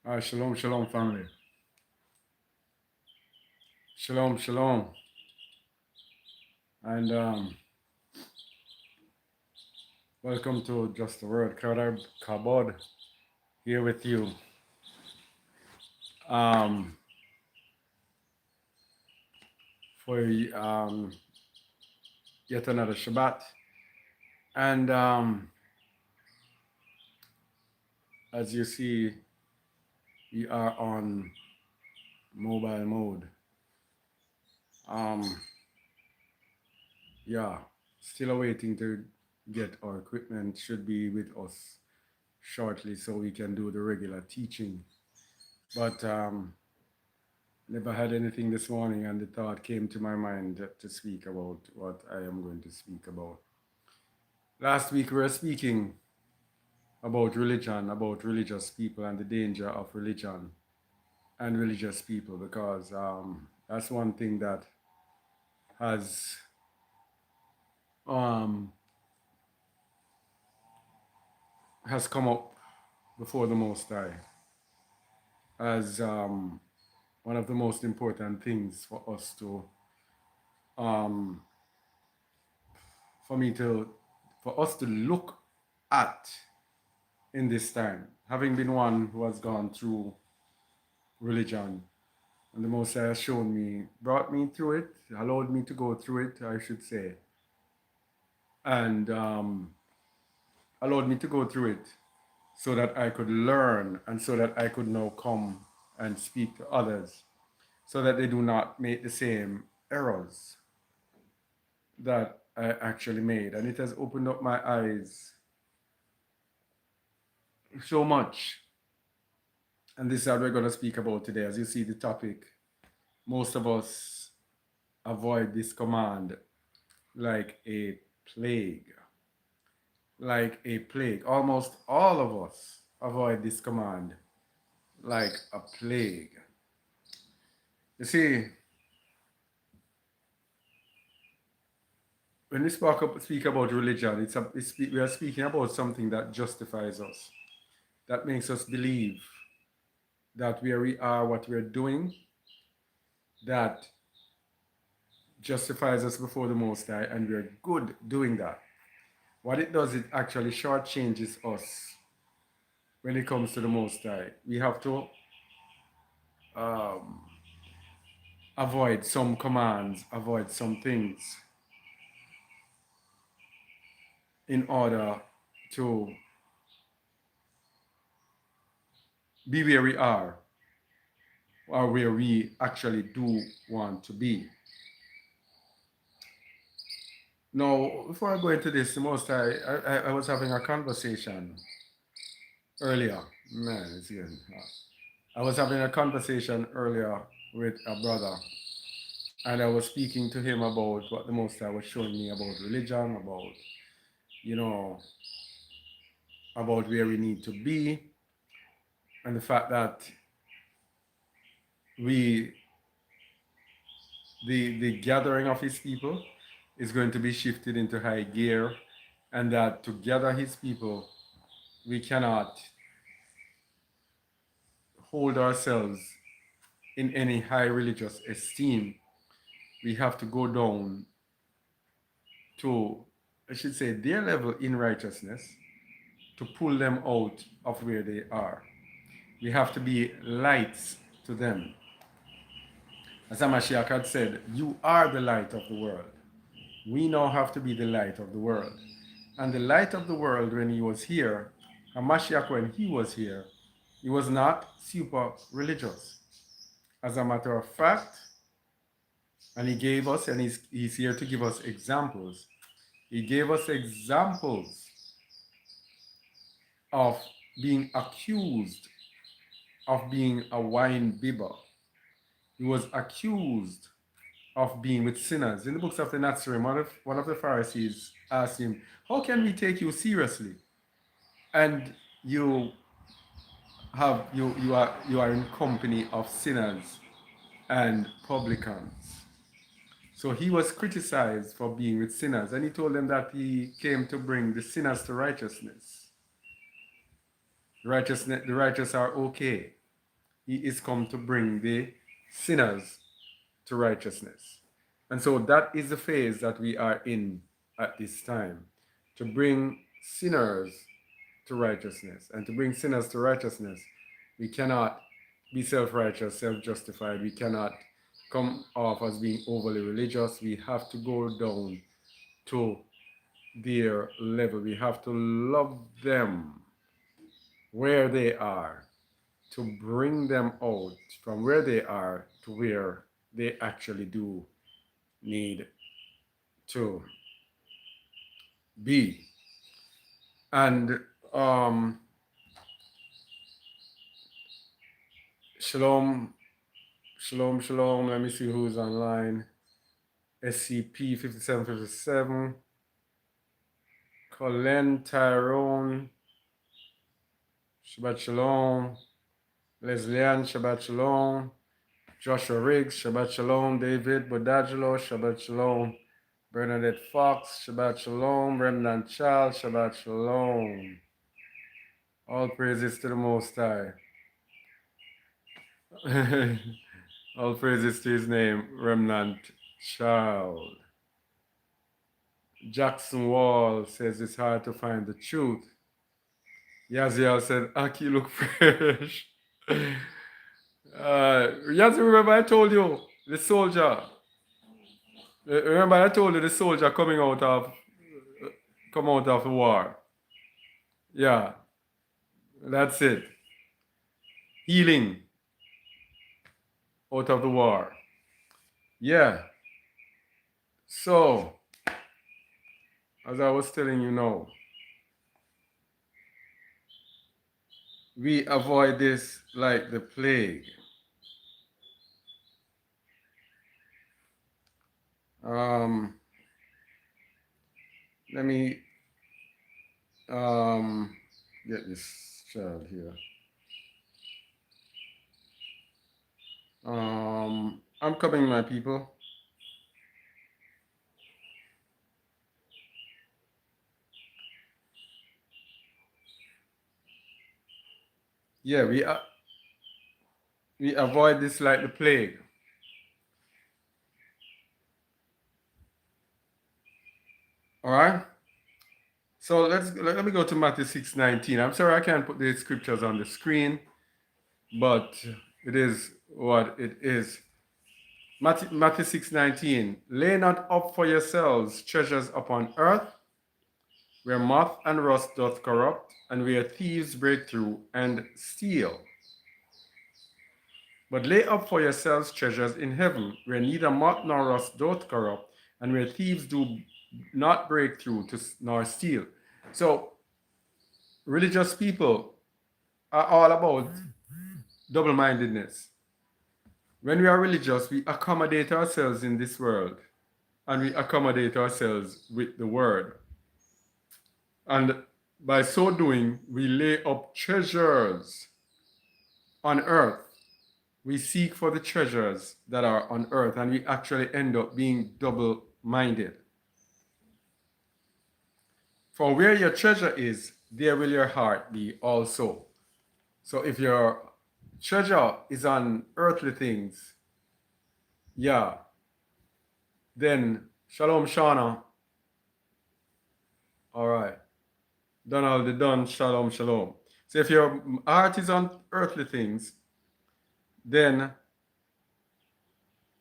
Shalom, shalom, family. Shalom, shalom. And welcome to Just the Word. Kabod here with you. Um, for yet another Shabbat. And as you see, we are on mobile mode. Yeah, still awaiting to get our equipment. Should be with us shortly so we can do the regular teaching. But never had anything this morning, and the thought came to my mind to speak about what I am going to speak about. Last week we were speaking about religion, about religious people, and the danger of religion and religious people, because that's one thing that has um, has come up before the Most High as one of the most important things for us to um, for me to for us to look at in this time, having been one who has gone through religion. And the Most High has shown me, brought me through it, allowed me to go through it, I should say, and allowed me to go through it so that I could learn and so that I could now come and speak to others so that they do not make the same errors that I actually made. And it has opened up my eyes so much. And this is what we're going to speak about today. As you see the topic, most of us avoid this command like a plague. Like a plague. Almost all of us avoid this command like a plague. You see, when we speak about religion, we are speaking about something that justifies us, that makes us believe that where we are, what we're doing, that justifies us before the Most High, and we're good doing that. What it does, it actually shortchanges us when it comes to the Most High. We have to um, avoid some commands, avoid some things in order to be where we are or where we actually do want to be. Now, before I go into this, the Most High, I was having a conversation earlier. Man, it's good. I was having a conversation earlier with a brother, and I was speaking to him about what the Most High was showing me about religion, about, you know, about where we need to be, and the fact that we, the gathering of his people is going to be shifted into high gear, and that to gather his people, we cannot hold ourselves in any high religious esteem. We have to go down to, I should say, their level in righteousness to pull them out of where they are. We have to be lights to them. As Hamashiach had said, you are the light of the world. We now have to be the light of the world. And the light of the world, when he was here, Hamashiach, when he was here, he was not super religious. As a matter of fact, and he gave us, and he's here to give us examples. He gave us examples of being accused of being a wine bibber. He was accused of being with sinners. In the books of the Nazarene, one of the Pharisees asked him, how can we take you seriously? And you are in company of sinners and publicans. So he was criticized for being with sinners, and he told them that he came to bring the sinners to righteousness. The righteous are okay. he is come to bring the sinners to righteousness. And so that is the phase that we are in at this time, to bring sinners to righteousness. And to bring sinners to righteousness, we cannot be self-righteous, self-justified. We cannot come off as being overly religious. We have to go down to their level. We have to love them where they are, to bring them out from where they are to where they actually do need to be. And shalom, shalom, shalom. Let me see who's online. SCP 5757. Colin Tyrone. Shabbat shalom. Leslie-Ann, Shabbat shalom. Joshua Riggs, Shabbat shalom. David Bodagelo, Shabbat shalom. Bernadette Fox, Shabbat shalom. Remnant Child, Shabbat shalom. All praises to the Most High. All praises to his name, Remnant Child. Jackson Wall says it's hard to find the truth. Yaziel said, Aki look fresh. Yazzie, remember I told you, the soldier. Remember I told you the soldier come out of the war. Yeah, that's it. Healing out of the war. Yeah. So, as I was telling you now, we avoid this like the plague. Let me get this child here. I'm coming, my people. Yeah, we avoid this like the plague. All right. So let me go to Matthew 6:19. I'm sorry I can't put the scriptures on the screen, but it is what it is. Matthew 6:19. Lay not up for yourselves treasures upon earth, where moth and rust doth corrupt, and where thieves break through and steal. But lay up for yourselves treasures in heaven, where neither moth nor rust doth corrupt, and where thieves do not break through nor steal. So, religious people are all about double-mindedness. When we are religious, we accommodate ourselves in this world, and we accommodate ourselves with the word. And by so doing, we lay up treasures on earth. We seek for the treasures that are on earth, and we actually end up being double-minded. For where your treasure is, there will your heart be also. So if your treasure is on earthly things, yeah, then shalom Shana. All right. Donald the Don, shalom, shalom. So if your heart is on earthly things, then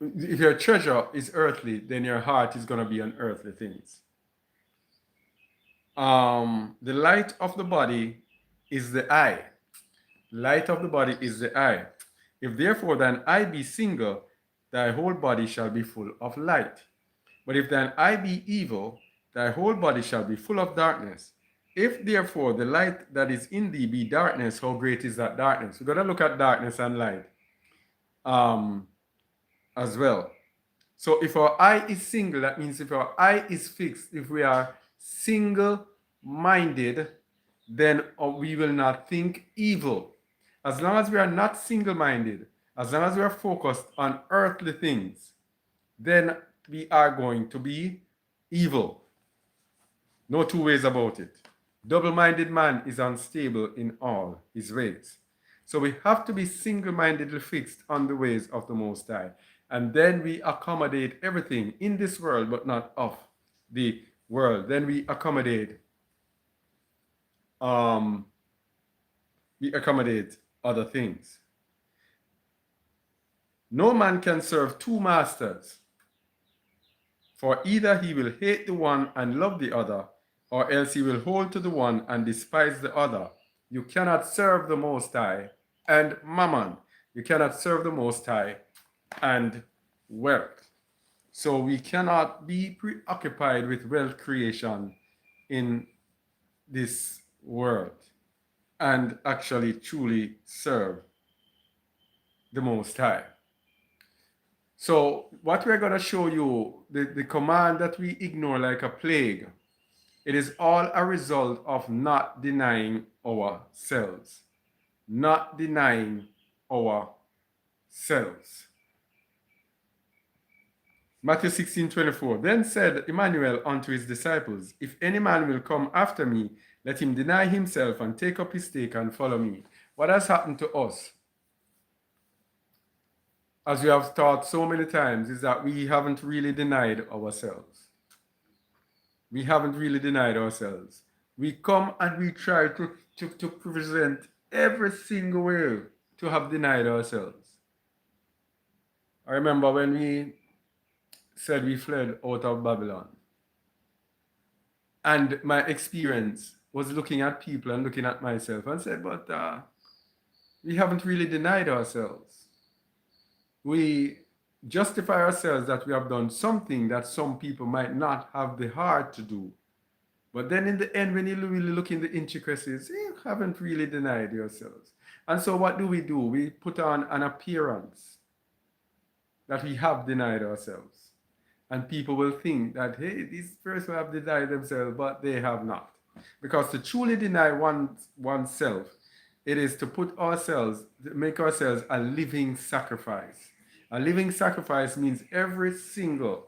if your treasure is earthly, then your heart is going to be on earthly things. The light of the body is the eye. Light of the body is the eye. If therefore thine eye be single, thy whole body shall be full of light. But if thine eye be evil, thy whole body shall be full of darkness. If therefore the light that is in thee be darkness, how great is that darkness? We're going to look at darkness and light as well. So if our eye is single, that means if our eye is fixed, if we are single-minded, then we will not think evil. As long as we are not single-minded, as long as we are focused on earthly things, then we are going to be evil. No two ways about it. Double-minded man is unstable in all his ways. So we have to be single-mindedly fixed on the ways of the Most High. And then we accommodate everything in this world, but not of the world. Then um, we accommodate other things. No man can serve two masters, for either he will hate the one and love the other, or else he will hold to the one and despise the other. You cannot serve the Most High and mammon. You cannot serve the Most High and wealth. So we cannot be preoccupied with wealth creation in this world and actually truly serve the Most High. So what we're going to show you, the command that we ignore like a plague, it is all a result of not denying ourselves. Not denying ourselves. Matthew 16:24. Then said Emmanuel unto his disciples, if any man will come after me, let him deny himself and take up his stake and follow me. What has happened to us, as we have taught so many times, is that we haven't really denied ourselves. We haven't really denied ourselves. We come and we try to present every single way to have denied ourselves. I remember when we said we fled out of Babylon. And my experience was looking at people and looking at myself and said, but we haven't really denied ourselves. We justify ourselves that we have done something that some people might not have the heart to do. But then in the end, when you really look in the intricacies, you haven't really denied yourselves. And so what do? We put on an appearance that we have denied ourselves. And people will think that, hey, these persons have denied themselves, but they have not. Because to truly deny oneself, it is to make ourselves a living sacrifice. A living sacrifice means every single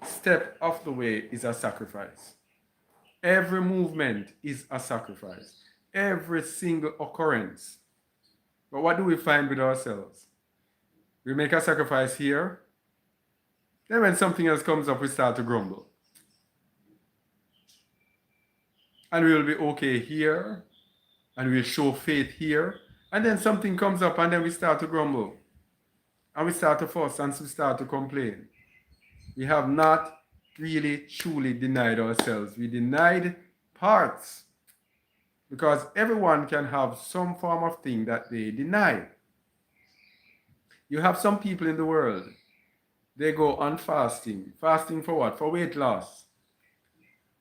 step of the way is a sacrifice. Every movement is a sacrifice. Every single occurrence. But what do we find with ourselves? We make a sacrifice here. Then when something else comes up, we start to grumble. And we will be okay here. And we'll show faith here. And then something comes up and then we start to grumble. And we start to fuss and we start to complain. We have not really truly denied ourselves. We denied parts. Because everyone can have some form of thing that they deny. You have some people in the world, they go on fasting. Fasting for what? For weight loss.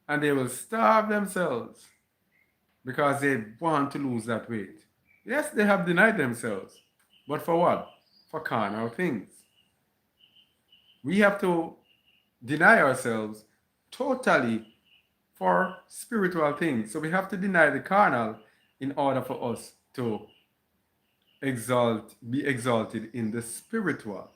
And they will starve themselves because they want to lose that weight. Yes, they have denied themselves. But for what? For carnal things. We have to deny ourselves totally for spiritual things. So we have to deny the carnal in order for us to be exalted in the spiritual.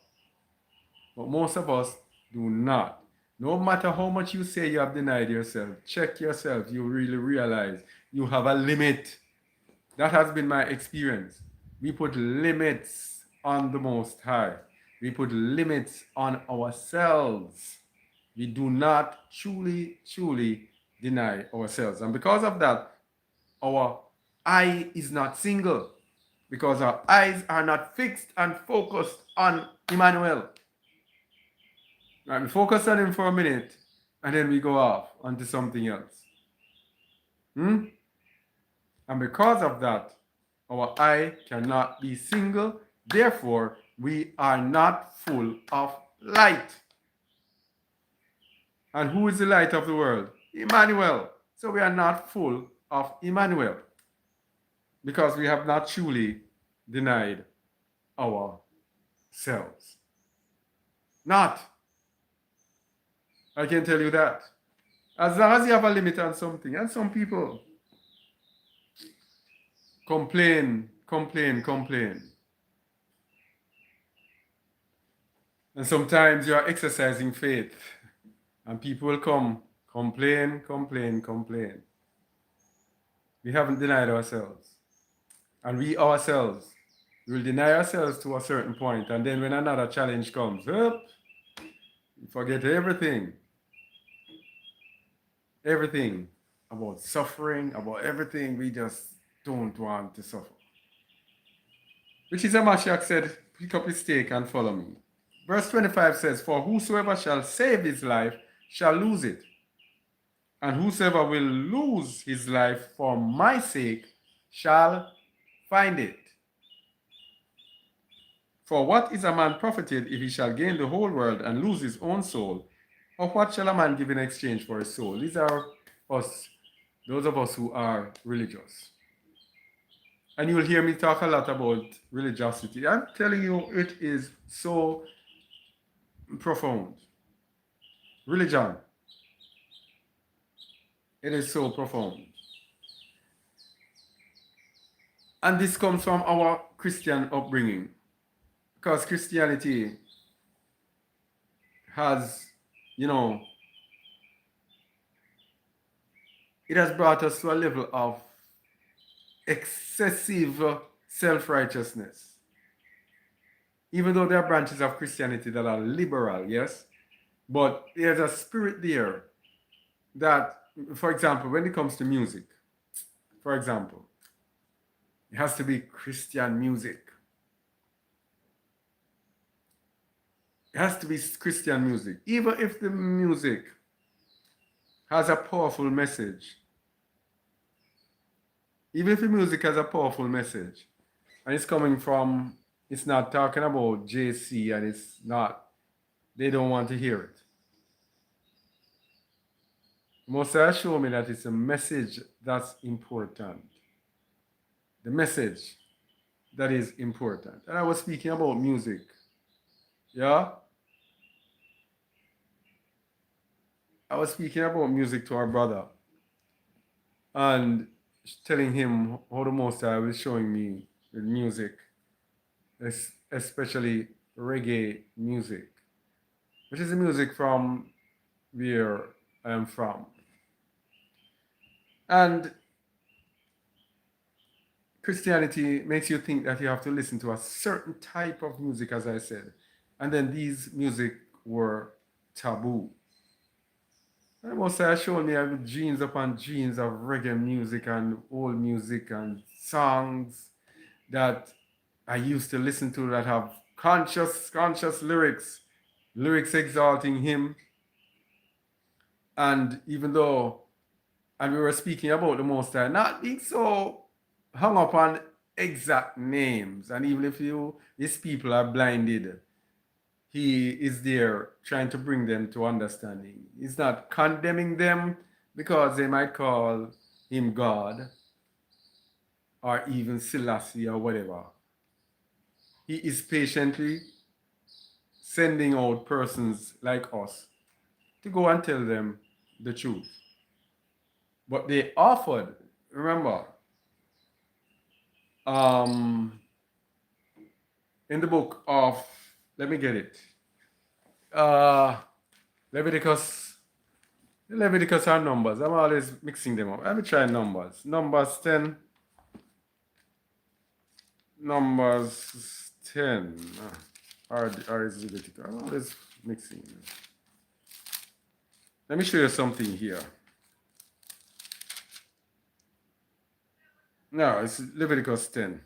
But most of us do not. No matter how much you say you have denied yourself, check yourself, you really realize you have a limit. That has been my experience. We put limits on the Most High. We put limits on ourselves. We do not truly deny ourselves. And because of that, our eye is not single. Because our eyes are not fixed and focused on Emmanuel. Right, we focus on him for a minute and then we go off onto something else. And because of that, our eye cannot be single. Therefore, we are not full of light. And who is the light of the world? Emmanuel. So we are not full of Emmanuel. Because we have not truly denied ourselves. Not. I can tell you that. As long as you have a limit on something, and some people complain. And sometimes you are exercising faith, and people will come, complain. We haven't denied ourselves. And we ourselves We will deny ourselves to a certain point, and then when another challenge comes, up, we forget everything. Everything about suffering, about everything. We just don't want to suffer. Which is a Mashiach said, pick up his stake and follow me. Verse 25 says, for whosoever shall save his life shall lose it. And whosoever will lose his life for my sake shall find it. For what is a man profited if he shall gain the whole world and lose his own soul? Or what shall a man give in exchange for his soul? These are us, those of us who are religious. And you'll hear me talk a lot about religiosity. I'm telling you, it is so profound. Religion, it is so profound. And this comes from our Christian upbringing. Because Christianity has, you know, it has brought us to a level of excessive self-righteousness. Even though there are branches of Christianity that are liberal, yes, but there's a spirit there that, for example, when it comes to music, for example, it has to be Christian music. It has to be Christian music. Even if the music has a powerful message, even if the music has a powerful message, and it's coming from, it's not talking about JC, and it's not, they don't want to hear it. Most show me that it's a message that's important. The message that is important. And I was speaking about music. Yeah? I was speaking about music to our brother and telling him how the Most High was showing me the music, especially reggae music, which is the music from where I am from. And Christianity makes you think that you have to listen to a certain type of music, as I said. And then these music were taboo. And the Most High showed me I have genes upon genes of reggae music and old music and songs that I used to listen to that have conscious lyrics, lyrics exalting him. And even though, and we were speaking about the Most High, not being so hung up on exact names. And even if these people are blinded, he is there trying to bring them to understanding. He's not condemning them because they might call him God or even Selassie or whatever. He is patiently sending out persons like us to go and tell them the truth. But they offered, remember, in the book of, let me get it, Leviticus and Numbers. I'm always mixing them up. Let me try Numbers. Numbers 10. Numbers 10. Or is Leviticus? I'm always mixing them. Let me show you something here. No, it's Leviticus 10.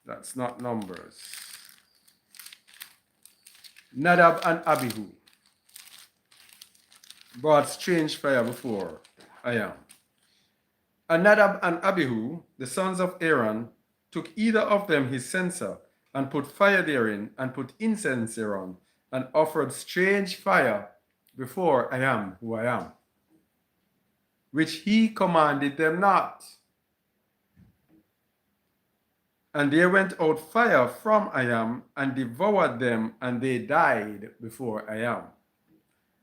That's not Numbers. Nadab and Abihu brought strange fire before I am. And Nadab and Abihu, the sons of Aaron, took either of them his censer, and put fire therein, and put incense thereon, and offered strange fire before I am who I am, which he commanded them not. And there went out fire from I am, and devoured them, and they died before I am.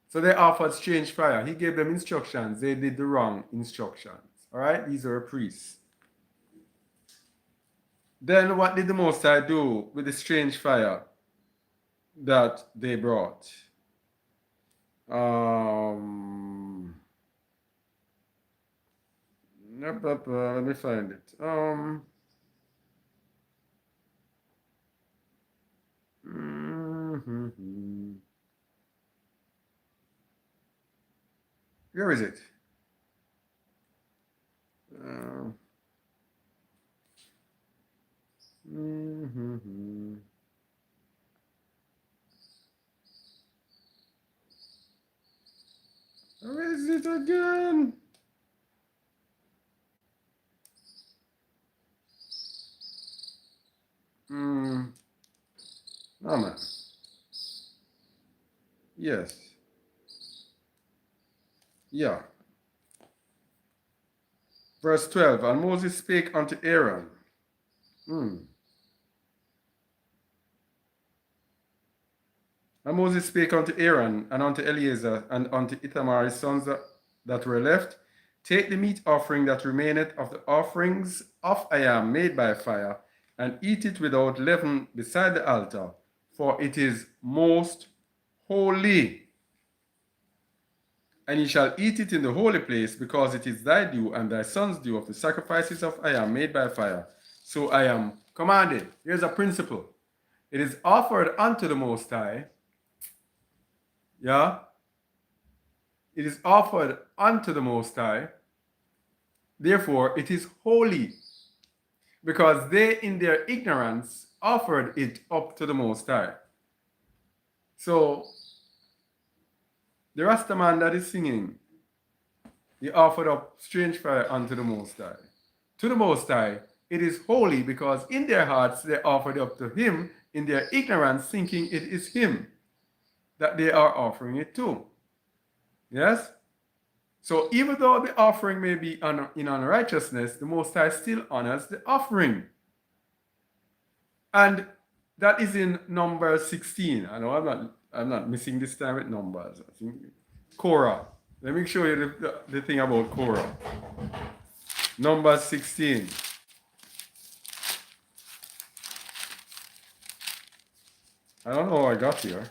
So they offered strange fire. He gave them instructions. They did the wrong instructions. All right? These are priests. Then what did the Most High do with the strange fire that they brought? Let me find it. Where is it? Uh, Where is it again? No, man. Yes. Yeah. Verse 12. And Moses spake unto Aaron. And Moses spake unto Aaron and unto Eleazar and unto Ithamar his sons that were left, take the meat offering that remaineth of the offerings of I am made by fire, and eat it without leaven beside the altar, for it is most holy. And ye shall eat it in the holy place, because it is thy due and thy son's due of the sacrifices of I am made by fire. So I am commanded. Here's a principle. It is offered unto the Most High. Yeah? It is offered unto the Most High. Therefore, it is holy. Because they, in their ignorance, offered it up to the Most High. So, the Rastaman that is singing, he offered up strange fire unto the Most High. To the Most High, it is holy because in their hearts they offered up to Him, in their ignorance, thinking it is Him that they are offering it to. Yes? So even though the offering may be in unrighteousness, the Most High still honors the offering. And that is in Numbers 16. I know I'm not missing this time with Numbers. I think Korah. Let me show you the thing about Korah. Numbers 16. I don't know how I got here,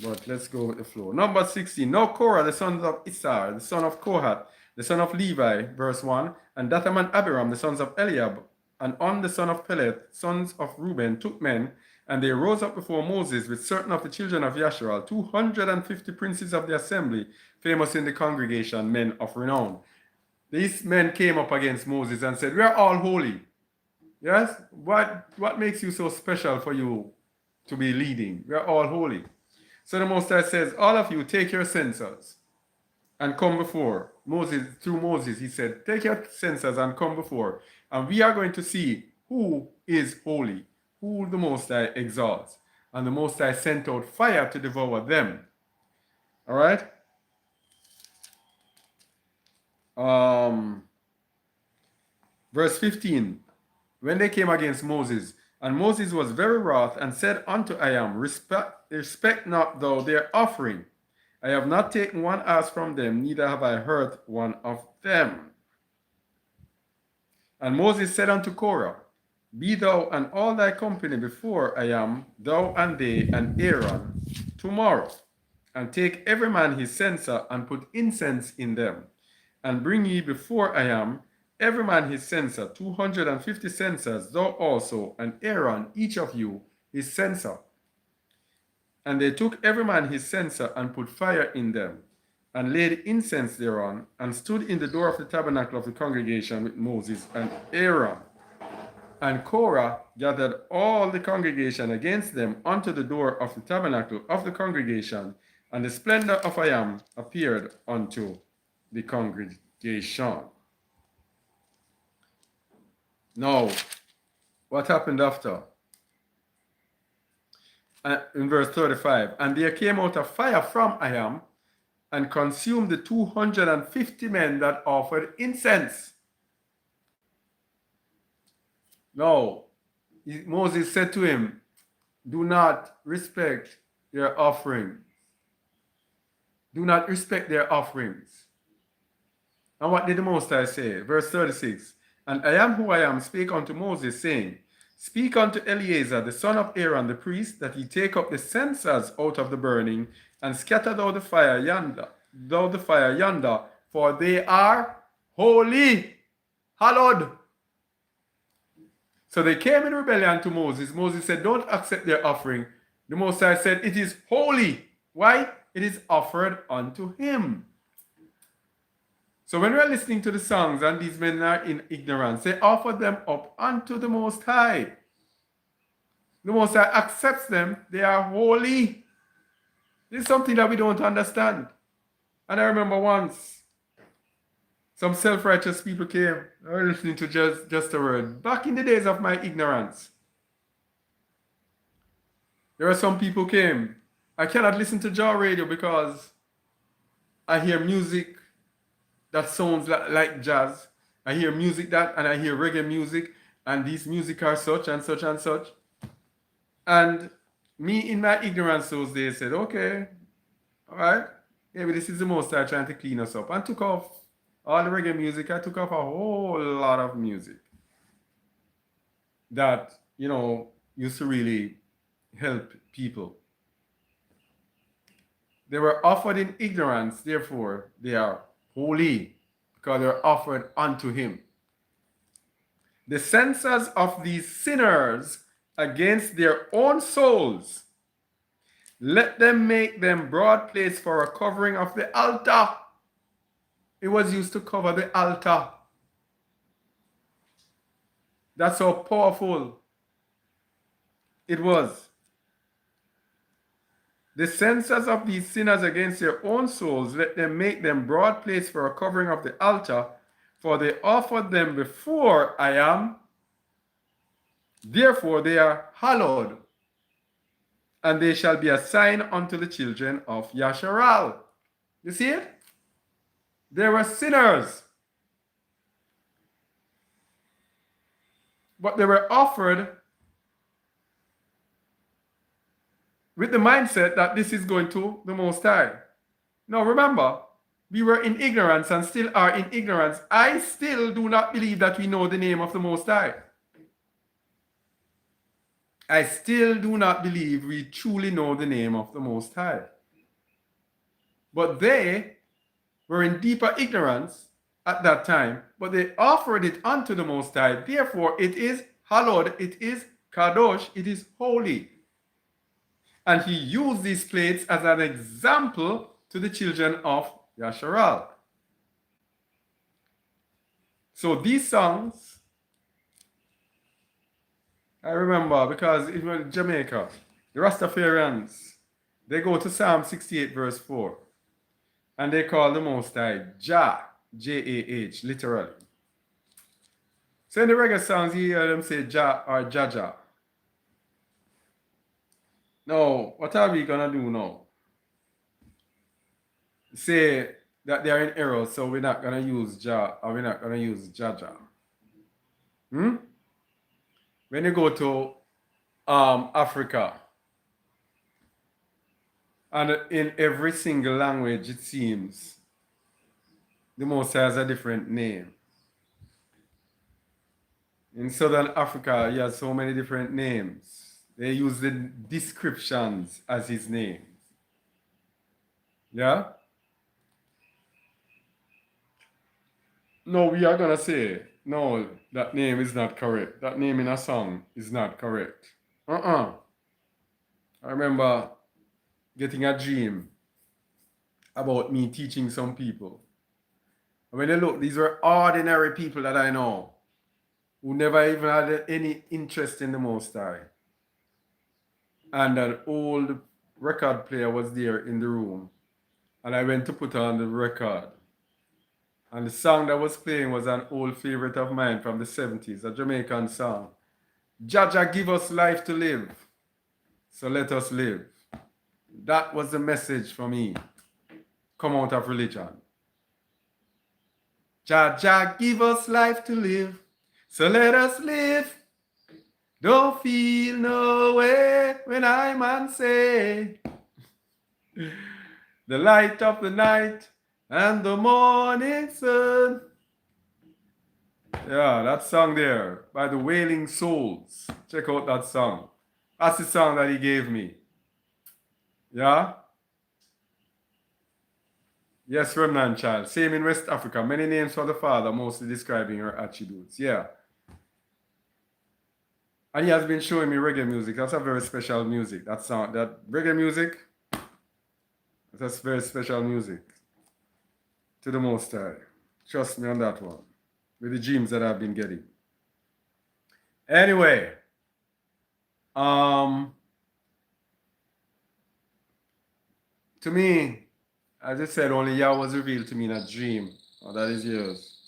but let's go with the flow. Number 16. Now Korah, the sons of Issachar, the son of Kohath, the son of Levi, verse 1, and Dathan and Abiram, the sons of Eliab, and On, the son of Peleth, sons of Reuben, took men, and they rose up before Moses with certain of the children of Yasharal, 250 princes of the assembly, famous in the congregation, men of renown. These men came up against Moses and said, "We are all holy." Yes? What makes you so special for you to be leading? We are all holy. So the Most High says, all of you take your censers and come before. Moses, through Moses, he said, take your censers and come before. And we are going to see who is holy, who the Most High exalts. And the Most High sent out fire to devour them. All right? Verse 15. When they came against Moses, and Moses was very wroth, and said unto I am, respect not thou their offering. I have not taken one ass from them, neither have I hurt one of them. And Moses said unto Korah, be thou and all thy company before I am, thou and they and Aaron, tomorrow, and take every man his censer, and put incense in them, and bring ye before I am, every man his censer, 250 censers, thou also, and Aaron, each of you, his censer. And they took every man his censer, and put fire in them, and laid incense thereon, and stood in the door of the tabernacle of the congregation with Moses and Aaron. And Korah gathered all the congregation against them unto the door of the tabernacle of the congregation, and the splendor of I am appeared unto the congregation. Now, what happened after? In verse 35, and there came out a fire from I am, and consumed the 250 men that offered incense. Now, Moses said to him, do not respect their offerings. Do not respect their offerings. And what did the Most High say? Verse 36, and I am who I am spake unto Moses, saying, speak unto Eleazar, the son of Aaron, the priest, that he take up the censers out of the burning, and scatter thou the fire yonder, for they are holy, hallowed. So they came in rebellion to Moses. Moses said, don't accept their offering. The Most High said it is holy. Why? It is offered unto him. So when we're listening to the songs and these men are in ignorance, they offer them up unto the Most High. The Most High accepts them. They are holy. This is something that we don't understand. And I remember once, some self-righteous people came. I was listening to just a word. Back in the days of my ignorance, there were some people came. I cannot listen to Jah radio because I hear music that sounds like jazz. I hear music that, and I hear reggae music, and these music are such and such and such. And me in my ignorance those days said, okay, all right, maybe this is the Most High trying to clean us up. And took off all the reggae music. I took off a whole lot of music that, used to really help people. They were offered in ignorance, therefore they are holy, because they are offered unto him. The censers of these sinners against their own souls, let them make them broad place for a covering of the altar. It was used to cover the altar. That's how powerful it was. The censers of these sinners against their own souls, let them make them broad place for a covering of the altar, for they offered them before I am. Therefore they are hallowed, and they shall be a sign unto the children of Yasharal. You see it? They were sinners, but they were offered with the mindset that this is going to the Most High. Now remember, we were in ignorance and still are in ignorance. I still do not believe that we know the name of the Most High. I still do not believe we truly know the name of the Most High. But they were in deeper ignorance at that time, but they offered it unto the Most High. Therefore, it is hallowed, it is kadosh, it is holy. And he used these plates as an example to the children of Yasharal. So these songs, I remember, because in Jamaica, the Rastafarians, they go to Psalm 68 verse 4, and they call the Most High Jah, J-A-H, literally. So in the reggae songs, you hear them say Jah or Jaja. Now, what are we going to do now? Say that they are in error, so we're not going to use Jah or we're not going to use Jaja. When you go to Africa, and in every single language, it seems, the Most High has a different name. In Southern Africa, he has so many different names. They use the descriptions as his names. Yeah? No, we are going to say, no, that name is not correct. That name in a song is not correct. I remember getting a dream about me teaching some people. And when they look, these were ordinary people that I know who never even had any interest in the Most High. And an old record player was there in the room. And I went to put on the record. And the song that was playing was an old favorite of mine from the 70s, a Jamaican song. Jaja give us life to live, so let us live. That was the message for me. Come out of religion. Jaja give us life to live, so let us live. Don't feel no way when I man say the light of the night and the morning sun. Yeah, that song there by the Wailing Souls. Check out that song. That's the song that he gave me. Yeah? Yes, remnant child. Same in West Africa. Many names for the Father, mostly describing her attributes. Yeah. And he has been showing me reggae music. That's a very special music. That sound, that reggae music, that's very special music to the Most High. Trust me on that one. With the dreams that I've been getting. Anyway, um, to me, as I said, only Yah was revealed to me in a dream. Oh, that is yours.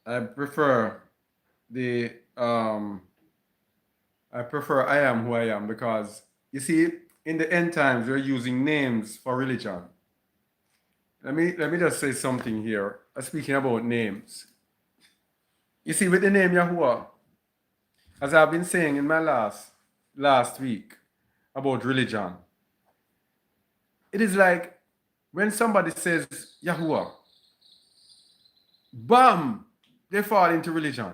I prefer the I prefer I am who I am because you see, in the end times we're using names for religion. Let me just say something here. Speaking about names. You see, with the name Yahuwah, as I've been saying in my last week about religion, it is like when somebody says Yahuwah, bam, they fall into religion.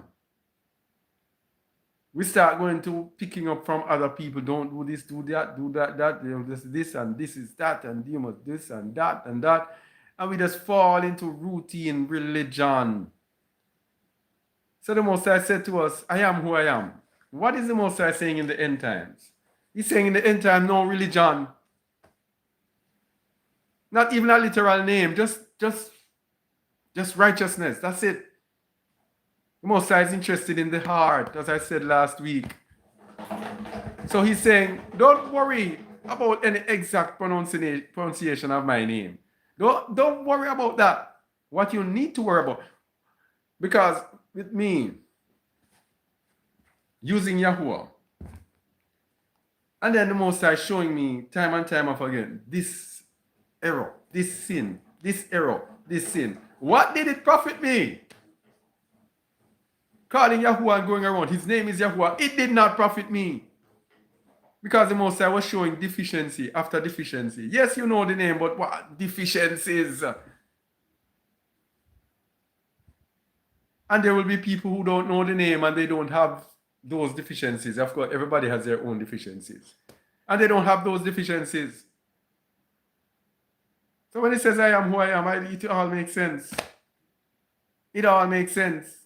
We start going to picking up from other people. Don't do this, do that, do that. You know, this and this is that, and you must this and that and that, and we just fall into routine religion. So the Most High said to us, "I am who I am." What is the Most High saying in the end times? He's saying in the end time, no religion, not even a literal name, just righteousness. That's it. The Most High is interested in the heart, as I said last week. So he's saying, don't worry about any exact pronunciation of my name. Don't worry about that. What you need to worry about, because with me, using Yahuwah, and then the Most High showing me time and time again, this error, this sin, this error, this sin. What did it profit me? Calling Yahuwah and going around, his name is Yahuwah. It did not profit me. Because the Most High was showing deficiency after deficiency. Yes, you know the name, but what deficiencies? And there will be people who don't know the name and they don't have those deficiencies. Of course, everybody has their own deficiencies. And they don't have those deficiencies. So when he says, I am who I am, it all makes sense. It all makes sense.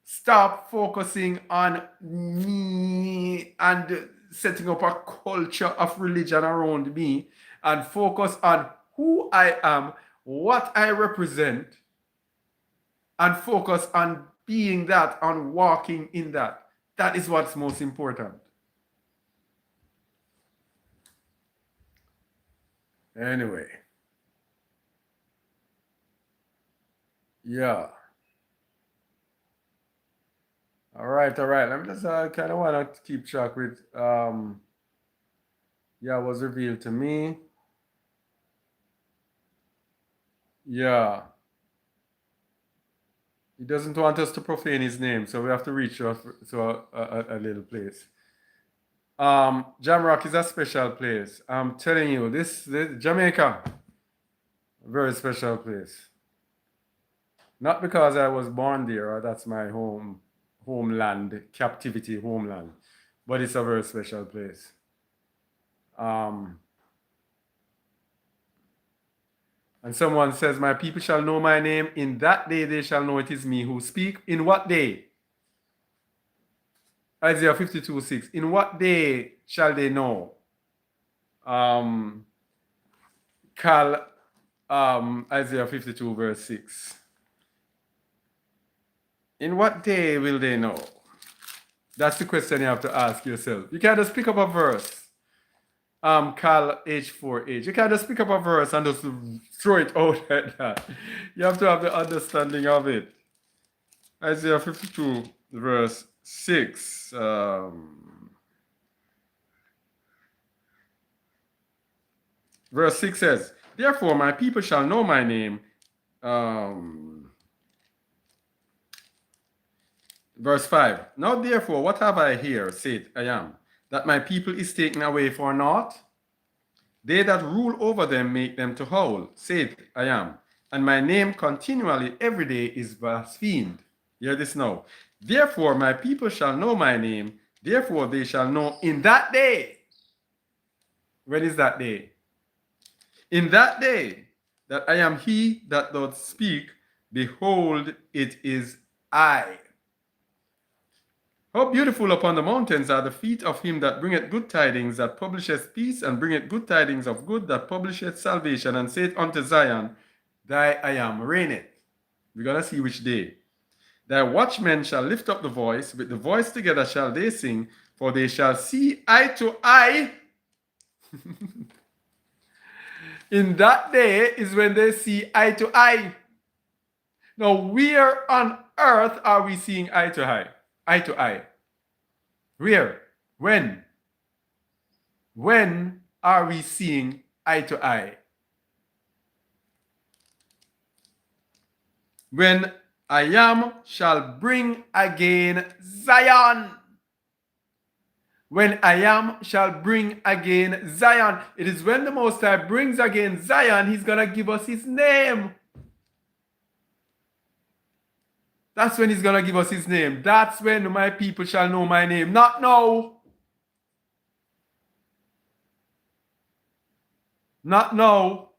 Stop focusing on me and setting up a culture of religion around me and focus on who I am, what I represent, and focus on being that, on walking in that. That is what's most important. Anyway. Yeah. All right. Let me just kind of want to keep track with yeah, was revealed to me. Yeah. He doesn't want us to profane his name, so we have to reach out to a little place. Jamrock is a special place. I'm telling you, this Jamaica, very special place. Not because I was born there or that's my homeland, captivity homeland, but it's a very special place. And someone says, my people shall know my name. In that day they shall know it is me who speak. In what day? Isaiah 52:6. In what day shall they know? Isaiah 52 verse 6. In what day will they know? That's the question you have to ask yourself. You can't just pick up a verse. Cal H4H. You can't just pick up a verse and just throw it out like that. You have to have the understanding of it. Isaiah 52 verse 6. Verse 6 says, therefore my people shall know my name. Verse 5. Now therefore, what have I here, said I am, that my people is taken away for naught? They that rule over them make them to howl, said I am, and my name continually every day is blasphemed. Hear this now. Therefore my people shall know my name, therefore they shall know in that day. When is that day? In that day that I am he that doth speak, behold, it is I. How beautiful upon the mountains are the feet of him that bringeth good tidings, that publisheth peace, and bringeth good tidings of good, that publisheth salvation, and saith unto Zion, Thy I am reigneth. We're going to see which day. Thy watchmen shall lift up the voice, with the voice together shall they sing, for they shall see eye to eye. In that day is when they see eye to eye. Now, where on earth are we seeing eye to eye? Eye to eye. Where? When? When are we seeing eye to eye? When I am shall bring again Zion. When I am shall bring again Zion. It is when the Most High brings again Zion, he's going to give us his name. That's when he's going to give us his name. That's when my people shall know my name. Not now. Not now.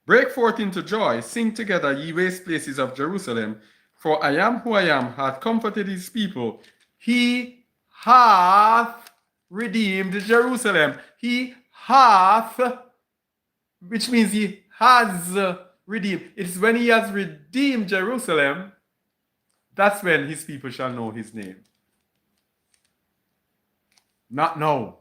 Break forth into joy. Sing together, ye waste places of Jerusalem. For I am who I am hath comforted his people. He hath redeemed Jerusalem. He hath, which means he has redeemed. It's when he has redeemed Jerusalem, that's when his people shall know his name. Not now.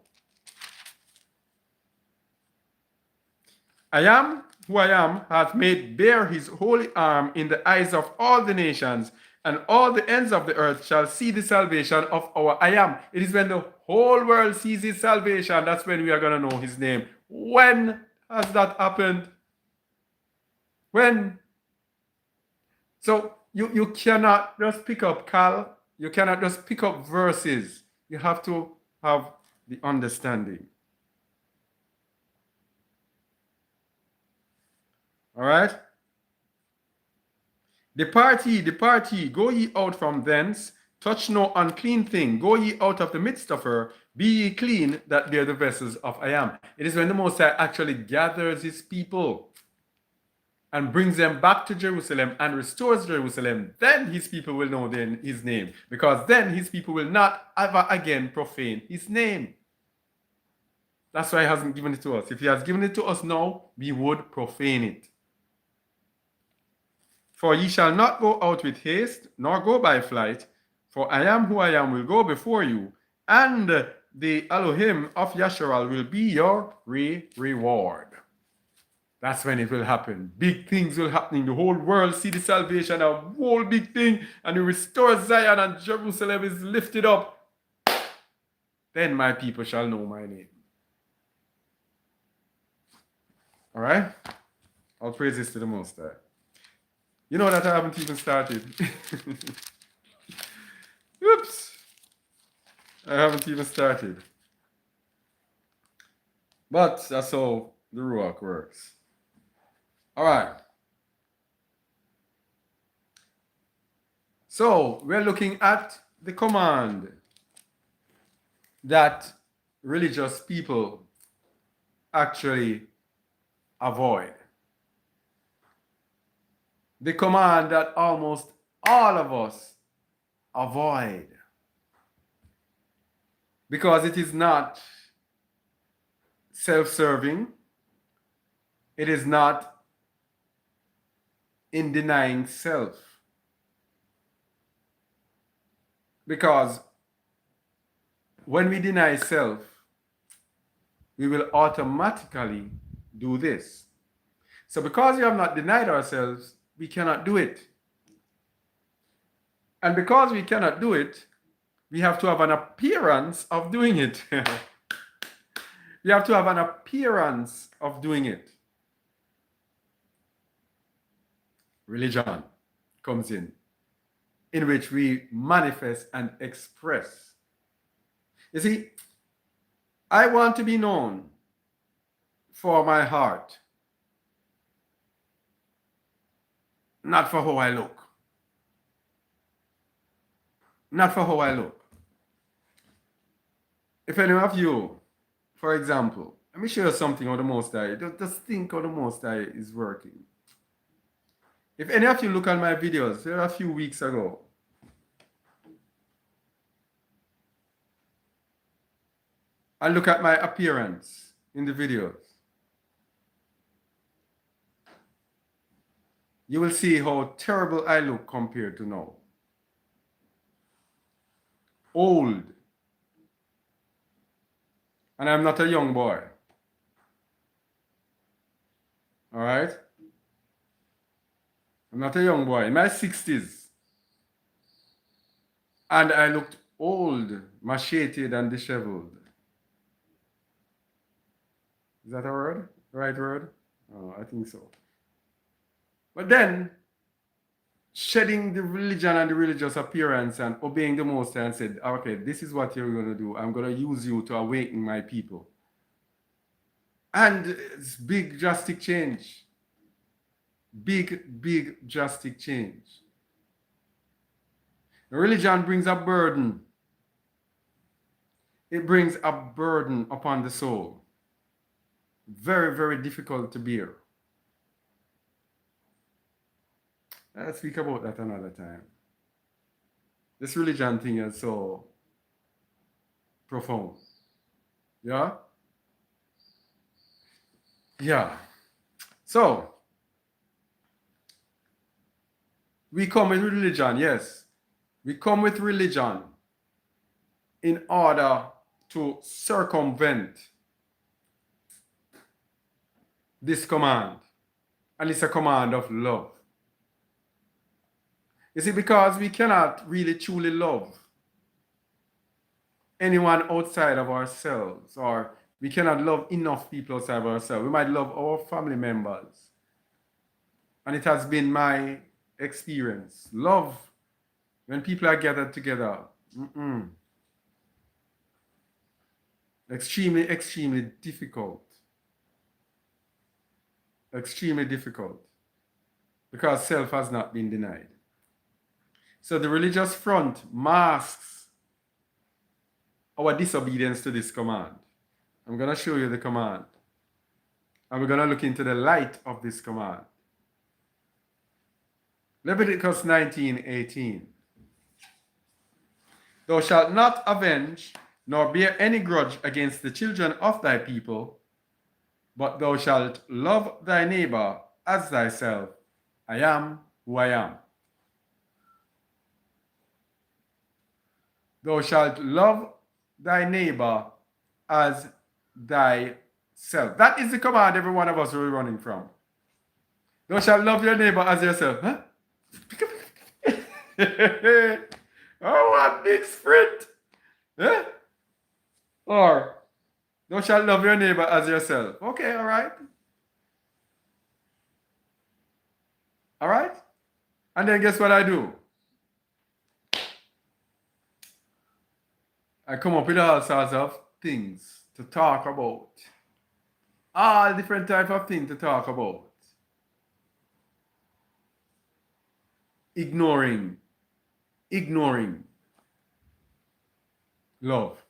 I am who I am hath made bare his holy arm in the eyes of all the nations, and all the ends of the earth shall see the salvation of our I am. It is when the whole world sees his salvation, that's when we are going to know his name. When has that happened? When? So you cannot just pick up, Cal. You cannot just pick up verses. You have to have the understanding. All right? Depart ye, go ye out from thence, touch no unclean thing, go ye out of the midst of her, be ye clean that be the vessels of I am. It is when the Most High actually gathers his people and brings them back to Jerusalem and restores Jerusalem, then his people will know then his name, because then his people will not ever again profane his name. That's why he hasn't given it to us. If he has given it to us now, we would profane it. For ye shall not go out with haste, nor go by flight, for I am who I am will go before you, and the Elohim of Yasharal will be your reward. That's when it will happen. Big things will happen. The whole world see the salvation, a whole big thing, and he restores Zion, and Jerusalem is lifted up. Then my people shall know my name. All right? All praises to the Most High. You know that I haven't even started. Oops. I haven't even started. But that's how the Ruach works. All right. So we're looking at the command that religious people actually avoid. The command that almost all of us avoid. Because it is not self-serving. It is not in denying self. Because when we deny self, we will automatically do this. So because we have not denied ourselves, we cannot do it. And because we cannot do it, we have to have an appearance of doing it. We have to have an appearance of doing it. Religion comes in which we manifest and express. You see, I want to be known for my heart, not for how I look. Not for how I look. If any of you, for example, let me show you something how the Most High, just think how the Most High is working. If any of you look at my videos, there are a few weeks ago, and look at my appearance in the videos, you will see how terrible I look compared to now. Old. And I'm not a young boy. All right? I'm not a young boy. In my 60s. And I looked old, macheted, and disheveled. Is that a word? The right word? Oh, I think so. But then, shedding the religion and the religious appearance and obeying the Most High and said, okay, this is what you're going to do. I'm going to use you to awaken my people. And it's big drastic change. Big drastic change. Religion brings a burden. It brings a burden upon the soul. Very difficult to bear. Let's speak about that another time. This religion thing is so profound. Yeah? Yeah. So, we come with religion, yes. We come with religion in order to circumvent this command. And it's a command of love. You see, because we cannot really truly love anyone outside of ourselves, or we cannot love enough people outside of ourselves. We might love our family members. And it has been my experience. Love, when people are gathered together, extremely difficult. Extremely difficult. Because self has not been denied. So the religious front masks our disobedience to this command. I'm going to show you the command. And we're going to look into the light of this command. Leviticus 19:18. Thou shalt not avenge, nor bear any grudge against the children of thy people, but thou shalt love thy neighbor as thyself. I am who I am. Thou shalt love thy neighbor as thyself. That is the command every one of us are running from. Thou shalt love your neighbor as yourself. Huh? Oh, what big sprint. Huh? Or, thou shalt love your neighbor as yourself. Okay, all right. All right? And then guess what I do? I come up with all sorts of things to talk about. All different type of things to talk about. Ignoring love.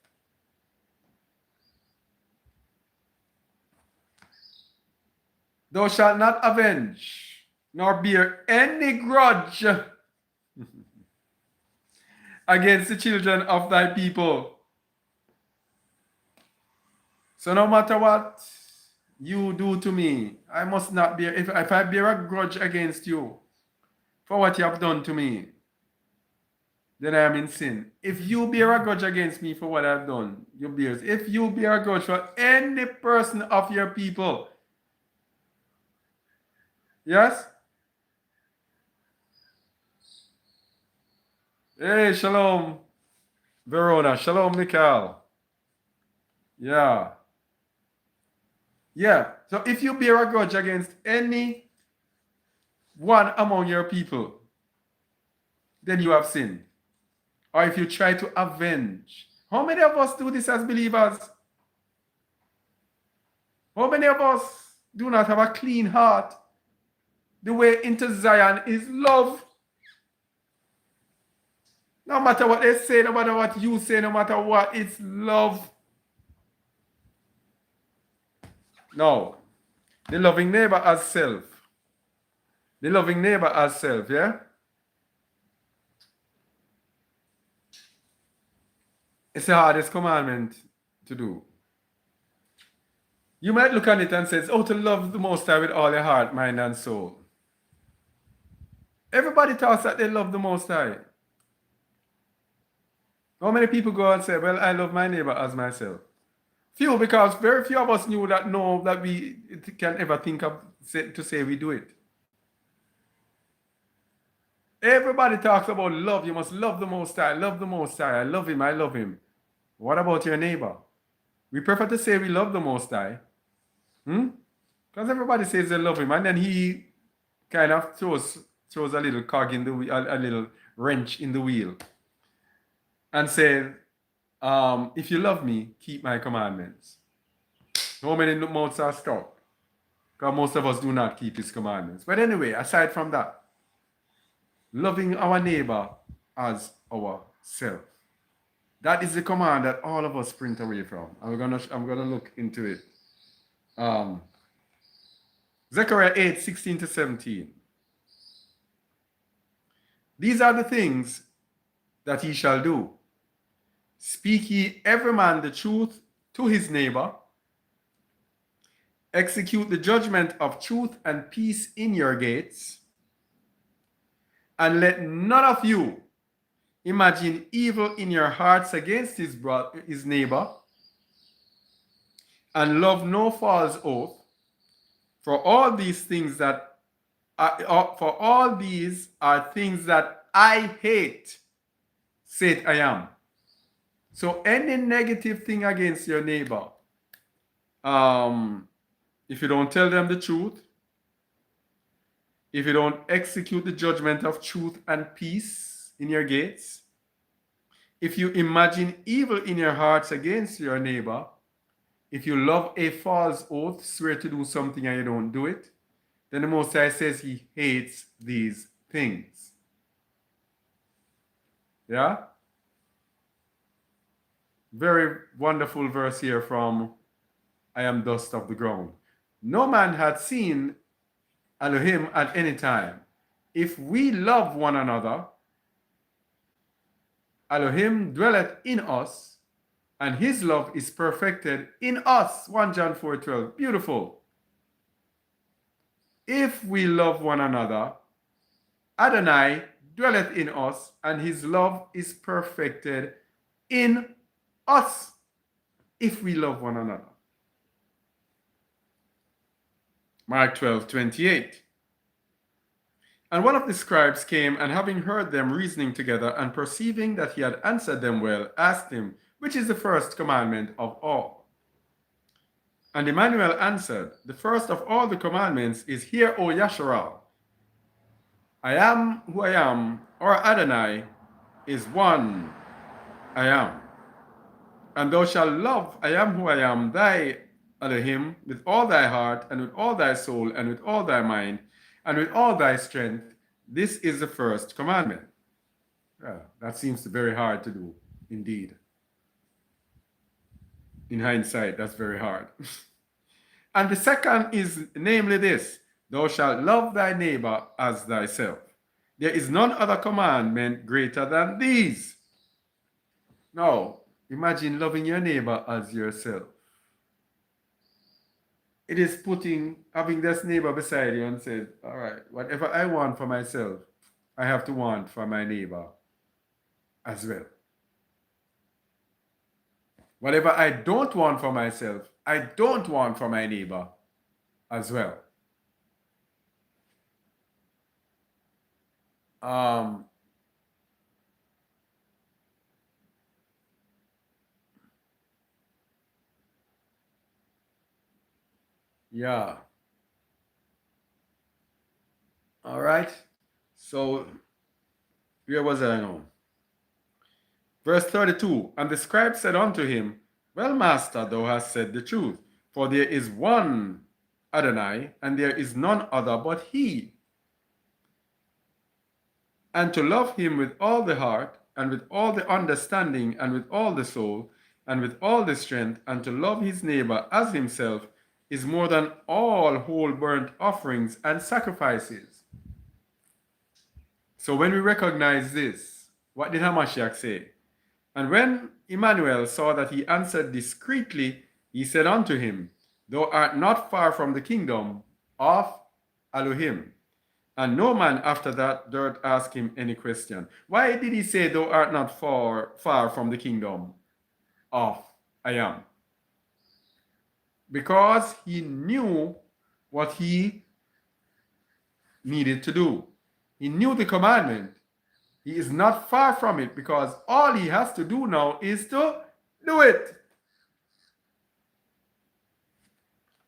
Thou shalt not avenge, nor bear any grudge against the children of thy people. So no matter what you do to me, I must not bear, if I bear a grudge against you for what you have done to me, then I am in sin. If you bear a grudge against me for what I've done, you bear. If you bear a grudge for any person of your people, yes? Hey, shalom, Verona. Shalom, Mikhail. Yeah. Yeah. So if you bear a grudge against any one among your people, then you have sinned. Or if you try to avenge. How many of us do this as believers? How many of us do not have a clean heart? The way into Zion is love. No matter what they say, no matter what you say, no matter what, it's love. No. The loving neighbor as self. The loving neighbor as self, yeah? It's the hardest commandment to do. You might look at it and say, oh, to love the Most High with all your heart, mind, and soul. Everybody talks that they love the Most High. How many people go and say, well, I love my neighbor as myself? Few, because very few of us knew that know that we can ever think of to say we do it. Everybody talks about love. You must love the Most High, love the Most High. I love him, I love him. What about your neighbor? We prefer to say we love the Most High. Because everybody says they love him, and then he kind of throws a little cog in the wheel, a little wrench in the wheel, and says, if you love me, keep my commandments. How many mouths are stopped? Because most of us do not keep his commandments. But anyway, aside from that, loving our neighbor as ourself. That is the command that all of us sprint away from. I'm gonna look into it. Zechariah 8, 16 to 17. These are the things that he shall do. Speak ye every man the truth to his neighbor. Execute the judgment of truth and peace in your gates. And let none of you imagine evil in your hearts against his neighbor. And love no false oath. For all these are things that I hate, said I am. So any negative thing against your neighbor, if you don't tell them the truth, if you don't execute the judgment of truth and peace in your gates, if you imagine evil in your hearts against your neighbor, if you love a false oath, swear to do something and you don't do it, then the Most High says he hates these things. Yeah? Very wonderful verse here from I am dust of the ground. No man had seen Elohim at any time. If we love one another, Elohim dwelleth in us, and his love is perfected in us. 1 John 4:12. Beautiful. If we love one another, Adonai dwelleth in us, and his love is perfected in us. If we love one another. Mark 12:28. And one of the scribes came, and having heard them reasoning together, and perceiving that he had answered them well, asked him, which is the first commandment of all? And Emmanuel answered, the first of all the commandments is, Hear, O Yasharal, I am who I am, or Adonai is one I am. And thou shalt love I am who I am, thy Elohim, with all thy heart, and with all thy soul, and with all thy mind, and with all thy strength. This is the first commandment. Yeah, that seems very hard to do, indeed. In hindsight, that's very hard. And the second is namely this, thou shalt love thy neighbor as thyself. There is none other commandment greater than these. Now, imagine loving your neighbor as yourself. It is having this neighbor beside you and said, all right, whatever I want for myself, I have to want for my neighbor as well. Whatever I don't want for myself, I don't want for my neighbor as well. Yeah. All right. So, where was I now? Verse 32, and the scribe said unto him, well, master, thou hast said the truth, for there is one Adonai, and there is none other but he. And to love him with all the heart, and with all the understanding, and with all the soul, and with all the strength, and to love his neighbor as himself, is more than all whole burnt offerings and sacrifices. So when we recognize this, what did Hamashiach say? And when Emmanuel saw that he answered discreetly, he said unto him, Thou art not far from the kingdom of Elohim. And no man after that dared ask him any question. Why did he say, Thou art not far from the kingdom of I am? Because he knew what he needed to do. He knew the commandment. He is not far from it because all he has to do now is to do it.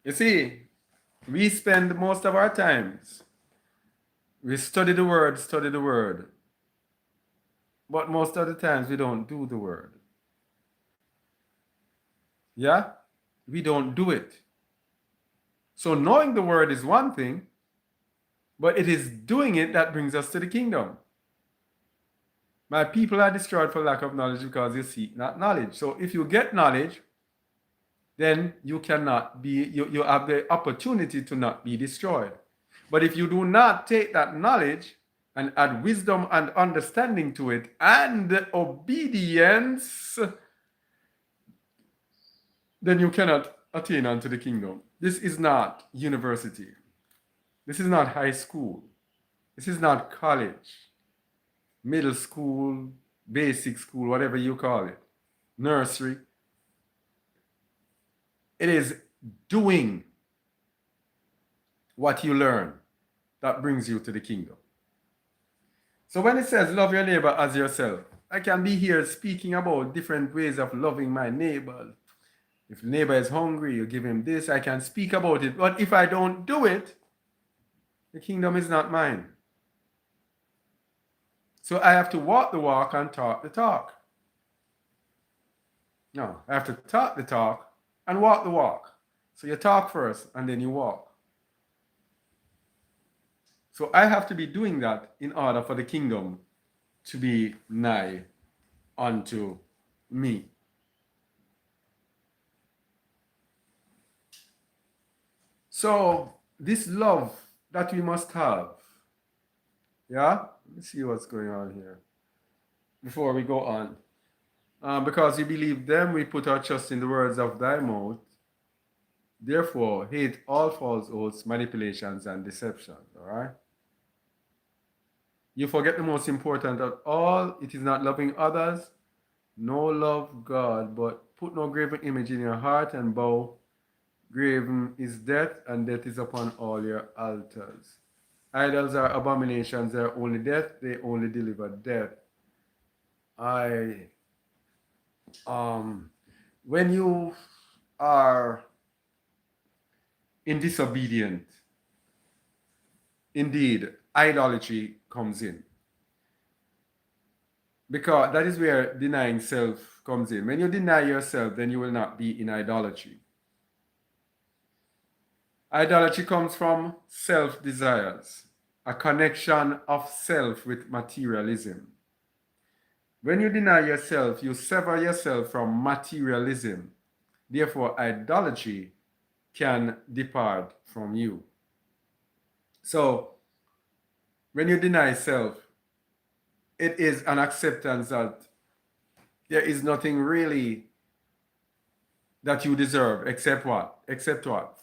You see, we spend most of our times, we study the word, but most of the times we don't do the word. Yeah? We don't do it. So knowing the word is one thing, but it is doing it that brings us to the kingdom. My people are destroyed for lack of knowledge because you seek not knowledge. So if you get knowledge, then you cannot be, you have the opportunity to not be destroyed. But if you do not take that knowledge and add wisdom and understanding to it and obedience, then you cannot attain unto the kingdom. This is not university. This is not high school. This is not college, middle school, basic school, whatever you call it, nursery. It is doing what you learn that brings you to the kingdom. So when it says love your neighbor as yourself, I can be here speaking about different ways of loving my neighbor. If the neighbor is hungry, you give him this, I can speak about it. But if I don't do it, the kingdom is not mine. So I have to walk the walk and talk the talk. No, I have to talk the talk and walk the walk. So you talk first and then you walk. So I have to be doing that in order for the kingdom to be nigh unto me. So this love that we must have, yeah? Let me see what's going on here before we go on. Because we believe them, we put our trust in the words of thy mouth. Therefore, hate all false oaths, manipulations, and deceptions. All right? You forget the most important of all. It is not loving others, no love God, but put no graven image in your heart and bow. Graven is death, and death is upon all your altars. Idols are abominations, they are only death, they only deliver death. When you are in disobedient, indeed, idolatry comes in. Because that is where denying self comes in. When you deny yourself, then you will not be in idolatry. Idolatry comes from self-desires, a connection of self with materialism. When you deny yourself, you sever yourself from materialism. Therefore, idolatry can depart from you. So, when you deny self, it is an acceptance that there is nothing really that you deserve except what? Except what?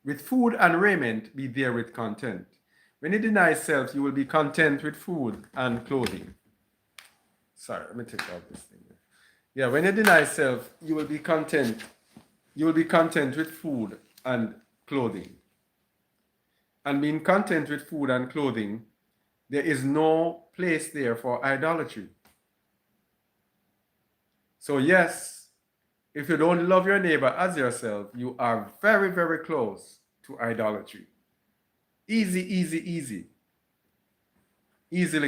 With food and raiment, be there with content. When you deny self, you will be content with food and clothing. Sorry, let me take out this thing. Yeah, when you deny self, you will be content. You will be content with food and clothing. And being content with food and clothing, there is no place there for idolatry. So yes, if you don't love your neighbor as yourself, you are very, very close to idolatry. Easily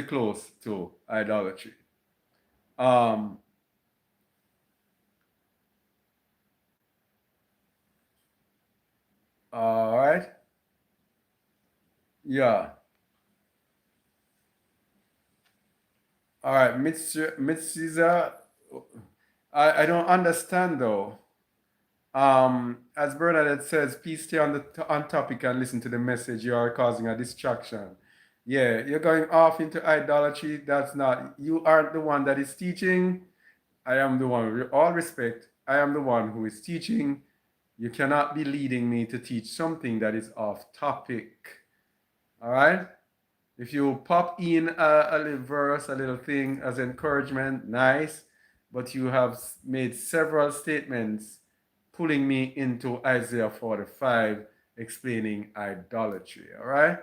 close to idolatry. All right. Yeah. All right, Mitzvah. I don't understand though. As Bernadette says, please stay on topic and listen to the message. You are causing a distraction. Yeah, you're going off into idolatry. That's not, you aren't the one that is teaching. I am the one, with all respect, I am the one who is teaching. You cannot be leading me to teach something that is off topic. All right? If you pop in a little verse, a little thing as encouragement, nice. But you have made several statements pulling me into Isaiah 45, explaining idolatry. All right?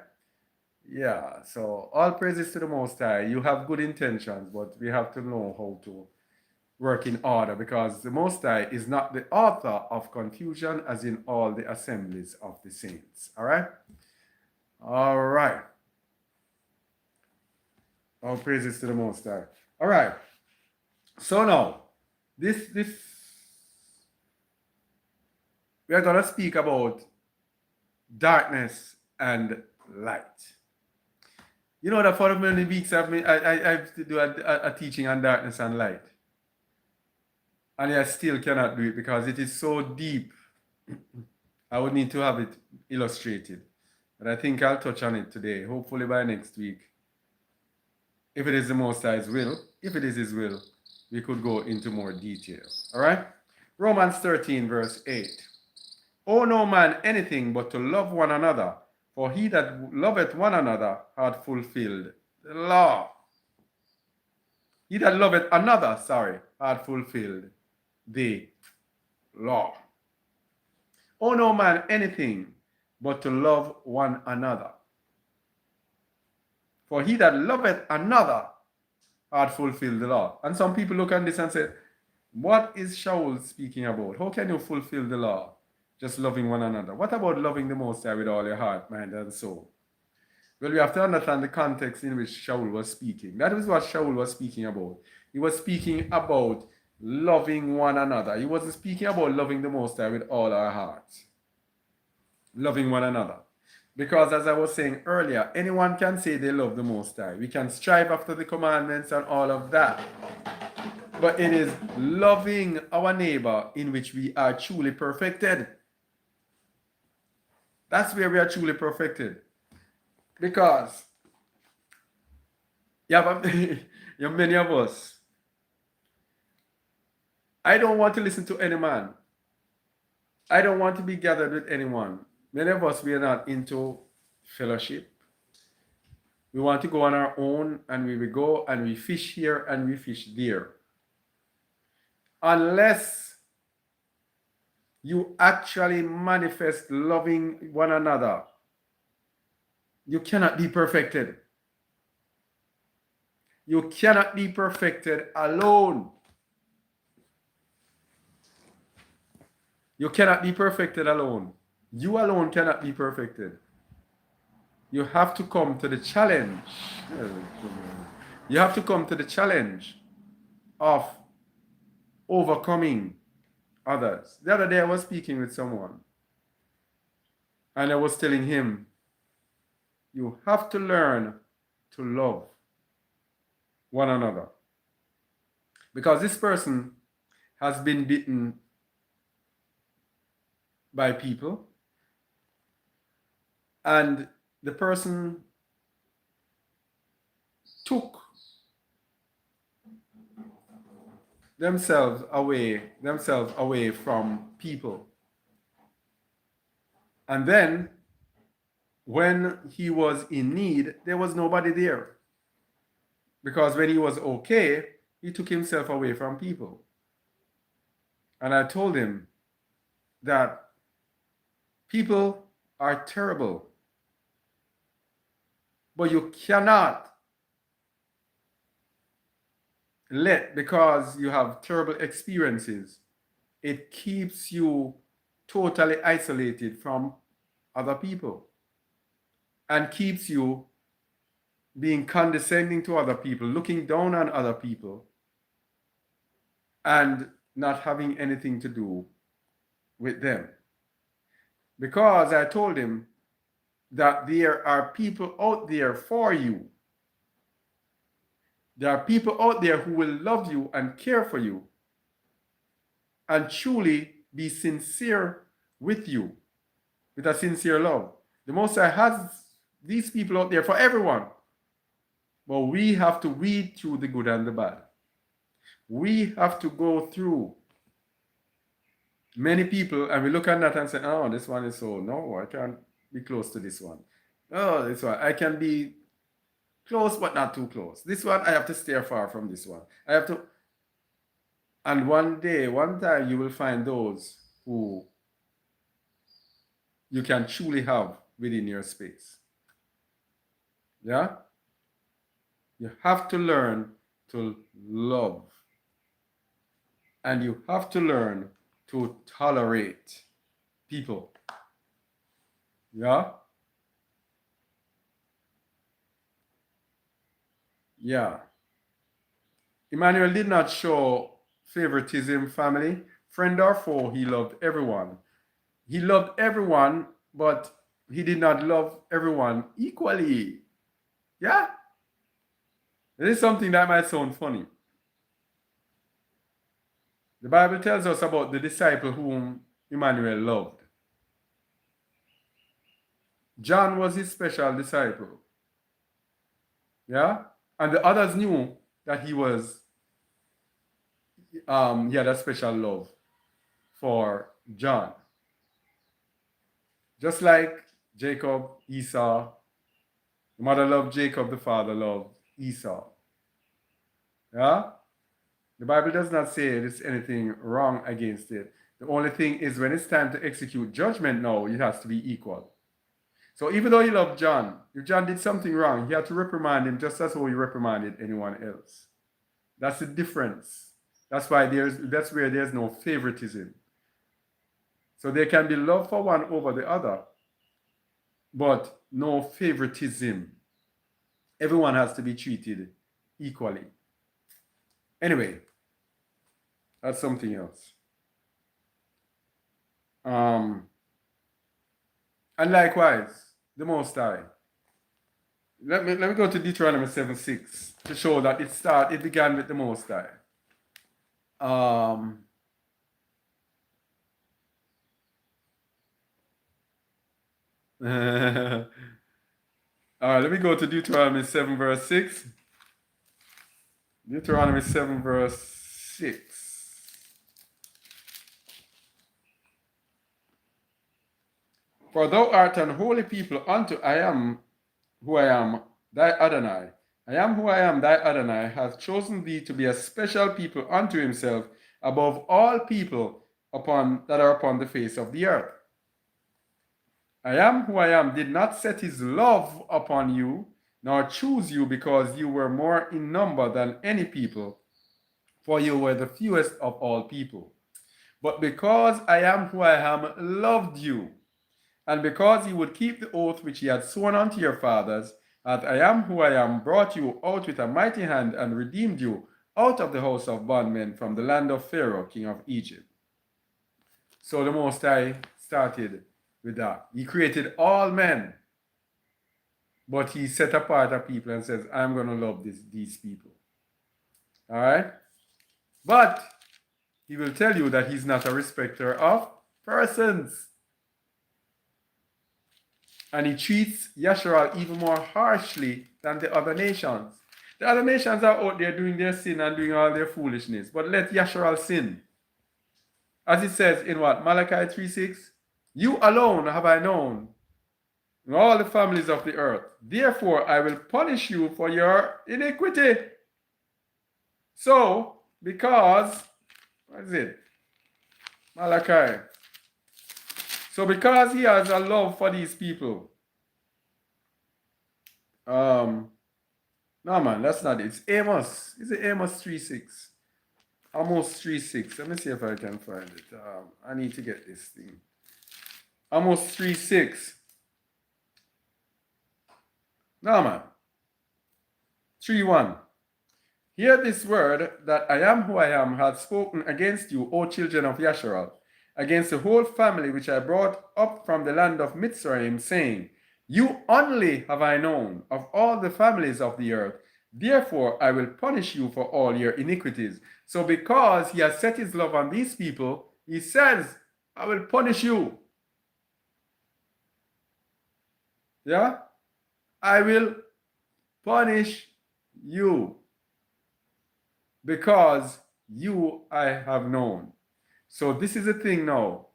Yeah, so all praises to the Most High. You have good intentions, but we have to know how to work in order, because the Most High is not the author of confusion, as in all the assemblies of the saints. All right? All right. All praises to the Most High. All right. So now, this we are going to speak about darkness and light. You know that for many weeks I have to do a teaching on darkness and light. And I still cannot do it because it is so deep. I would need to have it illustrated. But I think I'll touch on it today, hopefully by next week. If it is the Most High's will, if it is His will, we could go into more detail. All right? Romans 13, verse 8. Owe no man anything but to love one another, for he that loveth one another hath fulfilled the law. He that loveth another, hath fulfilled the law. Owe no man anything but to love one another. For he that loveth another hath fulfilled the law. And some people look at this and say, what is Shaul speaking about? How can you fulfill the law? Just loving one another. What about loving the Most High with all your heart, mind, and soul? Well, we have to understand the context in which Shaul was speaking. That is what Shaul was speaking about. He was speaking about loving one another. He wasn't speaking about loving the Most High with all our hearts. Loving one another. Because as I was saying earlier, anyone can say they love the Most High. We can strive after the commandments and all of that. But it is loving our neighbor in which we are truly perfected. That's where we are truly perfected. Because you have many of us. I don't want to listen to any man. I don't want to be gathered with anyone. Many of us, we are not into fellowship. We want to go on our own, and we will go and we fish here and we fish there. Unless you actually manifest loving one another, you cannot be perfected. You cannot be perfected alone. You cannot be perfected alone. You alone cannot be perfected. You have to come to the challenge. You have to come to the challenge of overcoming others. The other day I was speaking with someone, and I was telling him, you have to learn to love one another. Because this person has been bitten by people, and the person took themselves away from people. And then when he was in need, there was nobody there. Because when he was okay, he took himself away from people. And I told him that people are terrible, but you cannot let, because you have terrible experiences, it keeps you totally isolated from other people and keeps you being condescending to other people, looking down on other people, and not having anything to do with them. Because I told him that there are people out there for you. There are people out there who will love you and care for you and truly be sincere with you, with a sincere love. The Most High has these people out there for everyone. But we have to weed through the good and the bad. We have to go through many people and we look at that and say, oh, this one is so, no, I can't be close to this one. Oh, this one, I can be close but not too close. This one, I have to stay far from this one. I have to, and one day, one time you will find those who you can truly have within your space. Yeah? You have to learn to love. And you have to learn to tolerate people. Yeah? Yeah. Emmanuel did not show favoritism, family. Friend or foe, he loved everyone. He loved everyone, but he did not love everyone equally. Yeah? It is something that might sound funny. The Bible tells us about the disciple whom Emmanuel loved. John was his special disciple. Yeah? And the others knew that he had a special love for John. Just like Jacob, Esau, the mother loved Jacob, the father loved Esau. Yeah? The Bible does not say there's anything wrong against it. The only thing is when it's time to execute judgment now, it has to be equal. So even though he loved John, if John did something wrong, he had to reprimand him just as how he reprimanded anyone else. That's the difference. That's where there's no favoritism. So there can be love for one over the other, but no favoritism. Everyone has to be treated equally. Anyway, that's something else. And likewise, the Most High. Let me go to Deuteronomy 7:6 to show that it began with the Most High. All right, let me go to Deuteronomy 7 verse 6. Deuteronomy 7 verse 6. For thou art an holy people unto I am who I am, thy Adonai. I am who I am, thy Adonai, hath chosen thee to be a special people unto himself above all people that are upon the face of the earth. I am who I am did not set his love upon you, nor choose you because you were more in number than any people, for you were the fewest of all people. But because I am who I am loved you, and because he would keep the oath which he had sworn unto your fathers, that I am who I am brought you out with a mighty hand and redeemed you out of the house of bondmen from the land of Pharaoh, king of Egypt. So the Most High started with that. He created all men, but he set apart a people and says, I'm going to love these people. All right? But he will tell you that he's not a respecter of persons. And he treats Yasharal even more harshly than the other nations. The other nations are out there doing their sin and doing all their foolishness. But let Yasharal sin. As it says in what? Malachi 3:6? You alone have I known in all the families of the earth. Therefore, I will punish you for your iniquity. So, because, what is it? Malachi. So because he has a love for these people. No man, that's not it. It's Amos. Is it Amos 3:6? Amos 3:6. Let me see if I can find it. I need to get this thing. Amos 3:6. No man. 3:1. Hear this word that I am who I am hath spoken against you, O children of Yasharal, against the whole family which I brought up from the land of Mitzrayim, saying, you only have I known of all the families of the earth. Therefore, I will punish you for all your iniquities. So because he has set his love on these people, he says, I will punish you. Yeah? I will punish you, because you I have known. So this is the thing now.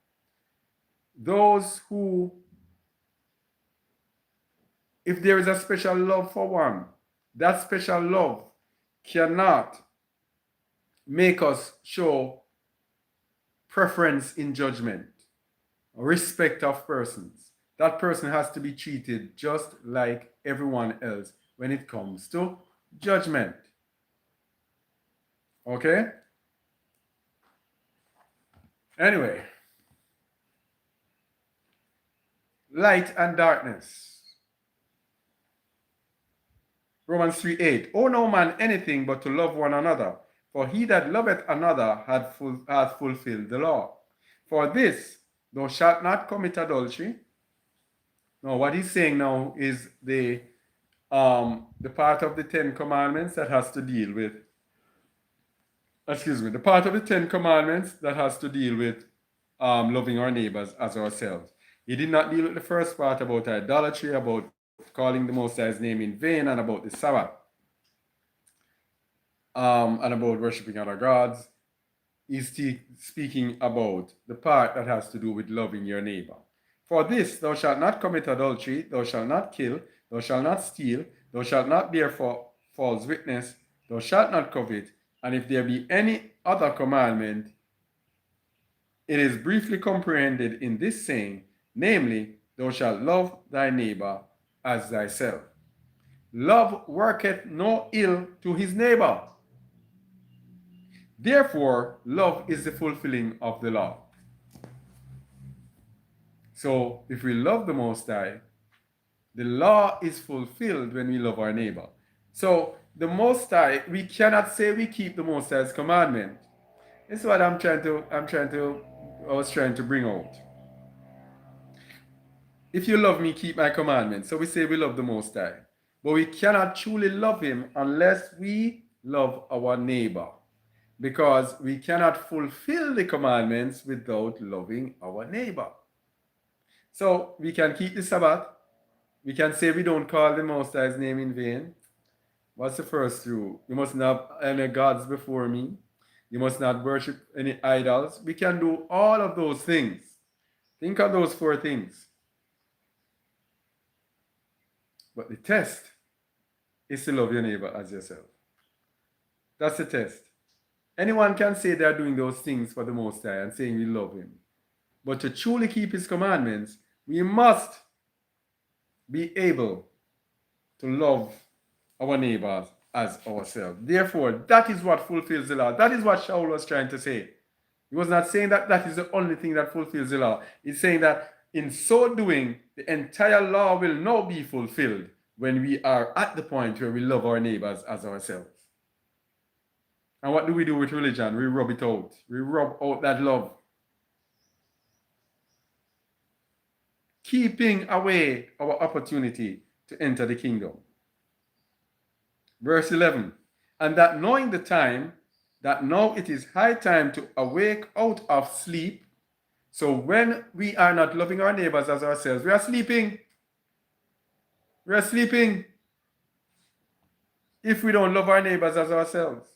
Those who, if there is a special love for one, that special love cannot make us show preference in judgment, respect of persons. That person has to be treated just like everyone else when it comes to judgment. Okay? Anyway, light and darkness. Romans 3:8. Owe no man anything but to love one another, for he that loveth another hath fulfilled the law. For this, thou shalt not commit adultery. Now, what he's saying now is the part of the Ten Commandments that has to deal with, the part of the Ten Commandments that has to deal with loving our neighbors as ourselves. He did not deal with the first part about idolatry, about calling the Most High's name in vain, and about the Sabbath, and about worshiping other gods. He's speaking about the part that has to do with loving your neighbor. For this, thou shalt not commit adultery, thou shalt not kill, thou shalt not steal, thou shalt not bear false witness, thou shalt not covet, and if there be any other commandment, it is briefly comprehended in this saying, namely, thou shalt love thy neighbor as thyself. Love worketh no ill to his neighbor. Therefore, love is the fulfilling of the law. So, if we love the Most High, the law is fulfilled when we love our neighbor. So, the Most High, we cannot say we keep the Most High's commandment. This is what I was trying to bring out. If you love me, keep my commandments. So we say we love the Most High. But we cannot truly love him unless we love our neighbor. Because we cannot fulfill the commandments without loving our neighbor. So we can keep the Sabbath. We can say we don't call the Most High's name in vain. What's the first rule? You must not have any gods before me. You must not worship any idols. We can do all of those things. Think of those 4 things. But the test is to love your neighbor as yourself. That's the test. Anyone can say they're doing those things for the Most High and saying we love him. But to truly keep his commandments, we must be able to love our neighbors as ourselves. Therefore, that is what fulfills the law. That is what Shaul was trying to say. He was not saying that that is the only thing that fulfills the law. He's saying that in so doing, the entire law will now be fulfilled when we are at the point where we love our neighbors as ourselves. And what do we do with religion? We rub it out. We rub out that love. Keeping away our opportunity to enter the kingdom. Verse 11. And that knowing the time, that now it is high time to awake out of sleep. So when we are not loving our neighbors as ourselves, we are sleeping. We are sleeping if we don't love our neighbors as ourselves.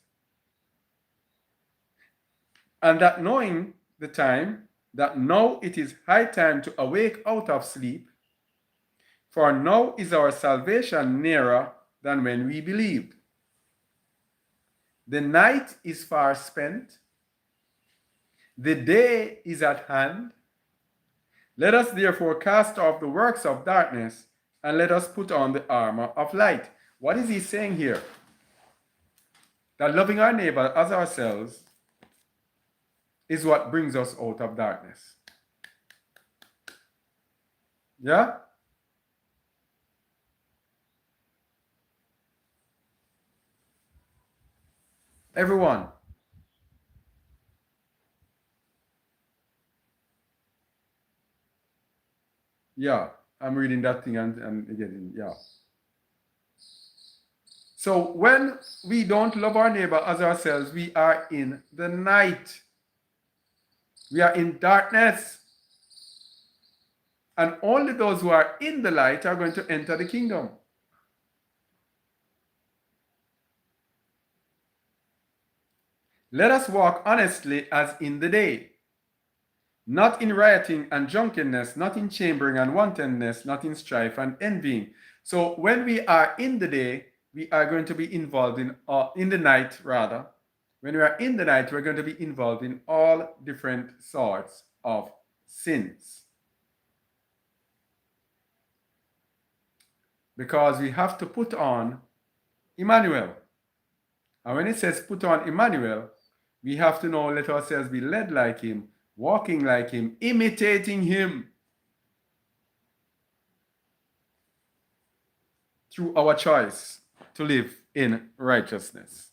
And that knowing the time, that now it is high time to awake out of sleep, for now is our salvation nearer than when we believed. The night is far spent, the day is at hand. Let us therefore cast off the works of darkness, and let us put on the armor of light. What is he saying here? That loving our neighbor as ourselves is what brings us out of darkness. Yeah? Everyone. Yeah, I'm reading that thing and getting, yeah. So when we don't love our neighbor as ourselves, we are in the night. We are in darkness. And only those who are in the light are going to enter the kingdom. Let us walk honestly as in the day, not in rioting and drunkenness, not in chambering and wantonness, not in strife and envying. So when we are in the day, we are going to be involved in the night rather. When we are in the night, we're going to be involved in all different sorts of sins. Because we have to put on Emmanuel. And when it says put on Emmanuel, we have to know, let ourselves be led like him, walking like him, imitating him through our choice to live in righteousness.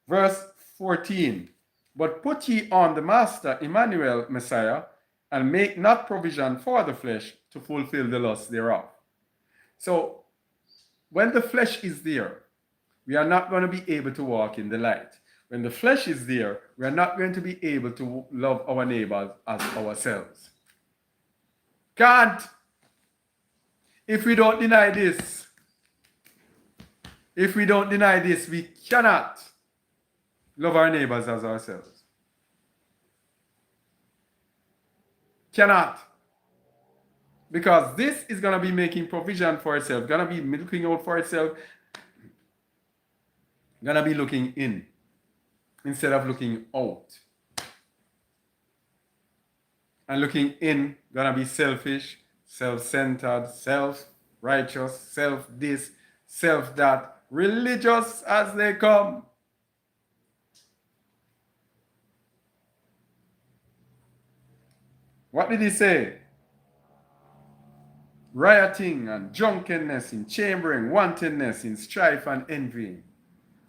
Verse 14, but put ye on the Master, Emmanuel, Messiah, and make not provision for the flesh to fulfill the lust thereof. So when the flesh is there, we are not going to be able to walk in the light. When the flesh is there, we are not going to be able to love our neighbors as ourselves. Can't. If we don't deny this, we cannot love our neighbors as ourselves. Cannot. Because this is going to be making provision for itself, going to be looking out for itself, going to be looking in instead of looking out. And looking in, going to be selfish, self-centered, self-righteous, self-this, self-that, religious as they come. What did he say? Rioting and drunkenness, in chambering, wantonness, in strife and envying.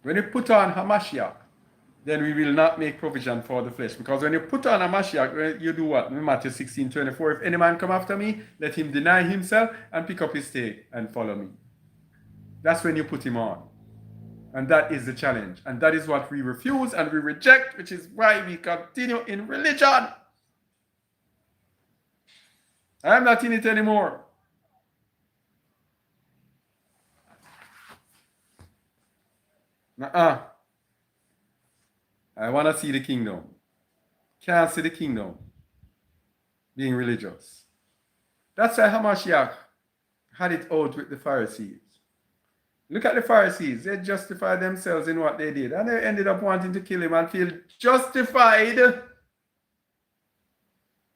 When you put on Hamashiach, then we will not make provision for the flesh. Because when you put on Hamashiach, you do what? Matthew 16:24. If any man come after me, let him deny himself and pick up his stake and follow me. That's when you put him on. And that is the challenge. And that is what we refuse and we reject, which is why we continue in religion. I'm not in it anymore. I want to see the kingdom. Can't see the kingdom being religious. That's why Hamashiach had it out with the Pharisees. Look at the Pharisees. They justified themselves in what they did. And they ended up wanting to kill him and feel justified.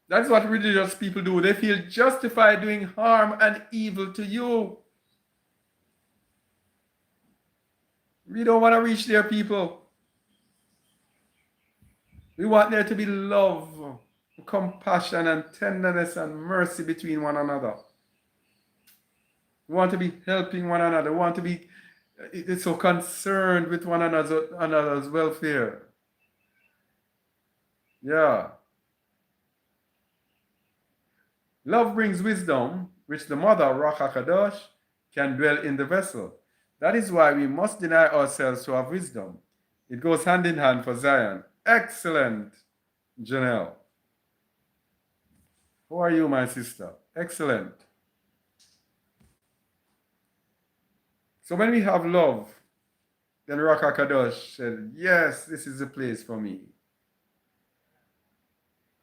That's what religious people do. They feel justified doing harm and evil to you. We don't want to reach their people. We want there to be love, compassion, and tenderness and mercy between one another. We want to be helping one another. We want to be so concerned with one another's welfare. Yeah. Love brings wisdom, which the mother, Ruach HaKadosh, can dwell in the vessel. That is why we must deny ourselves to have wisdom. It goes hand in hand for Zion. Excellent, Janelle. How are you, my sister? Excellent. So when we have love, then Ruach HaKadosh said, yes, this is the place for me.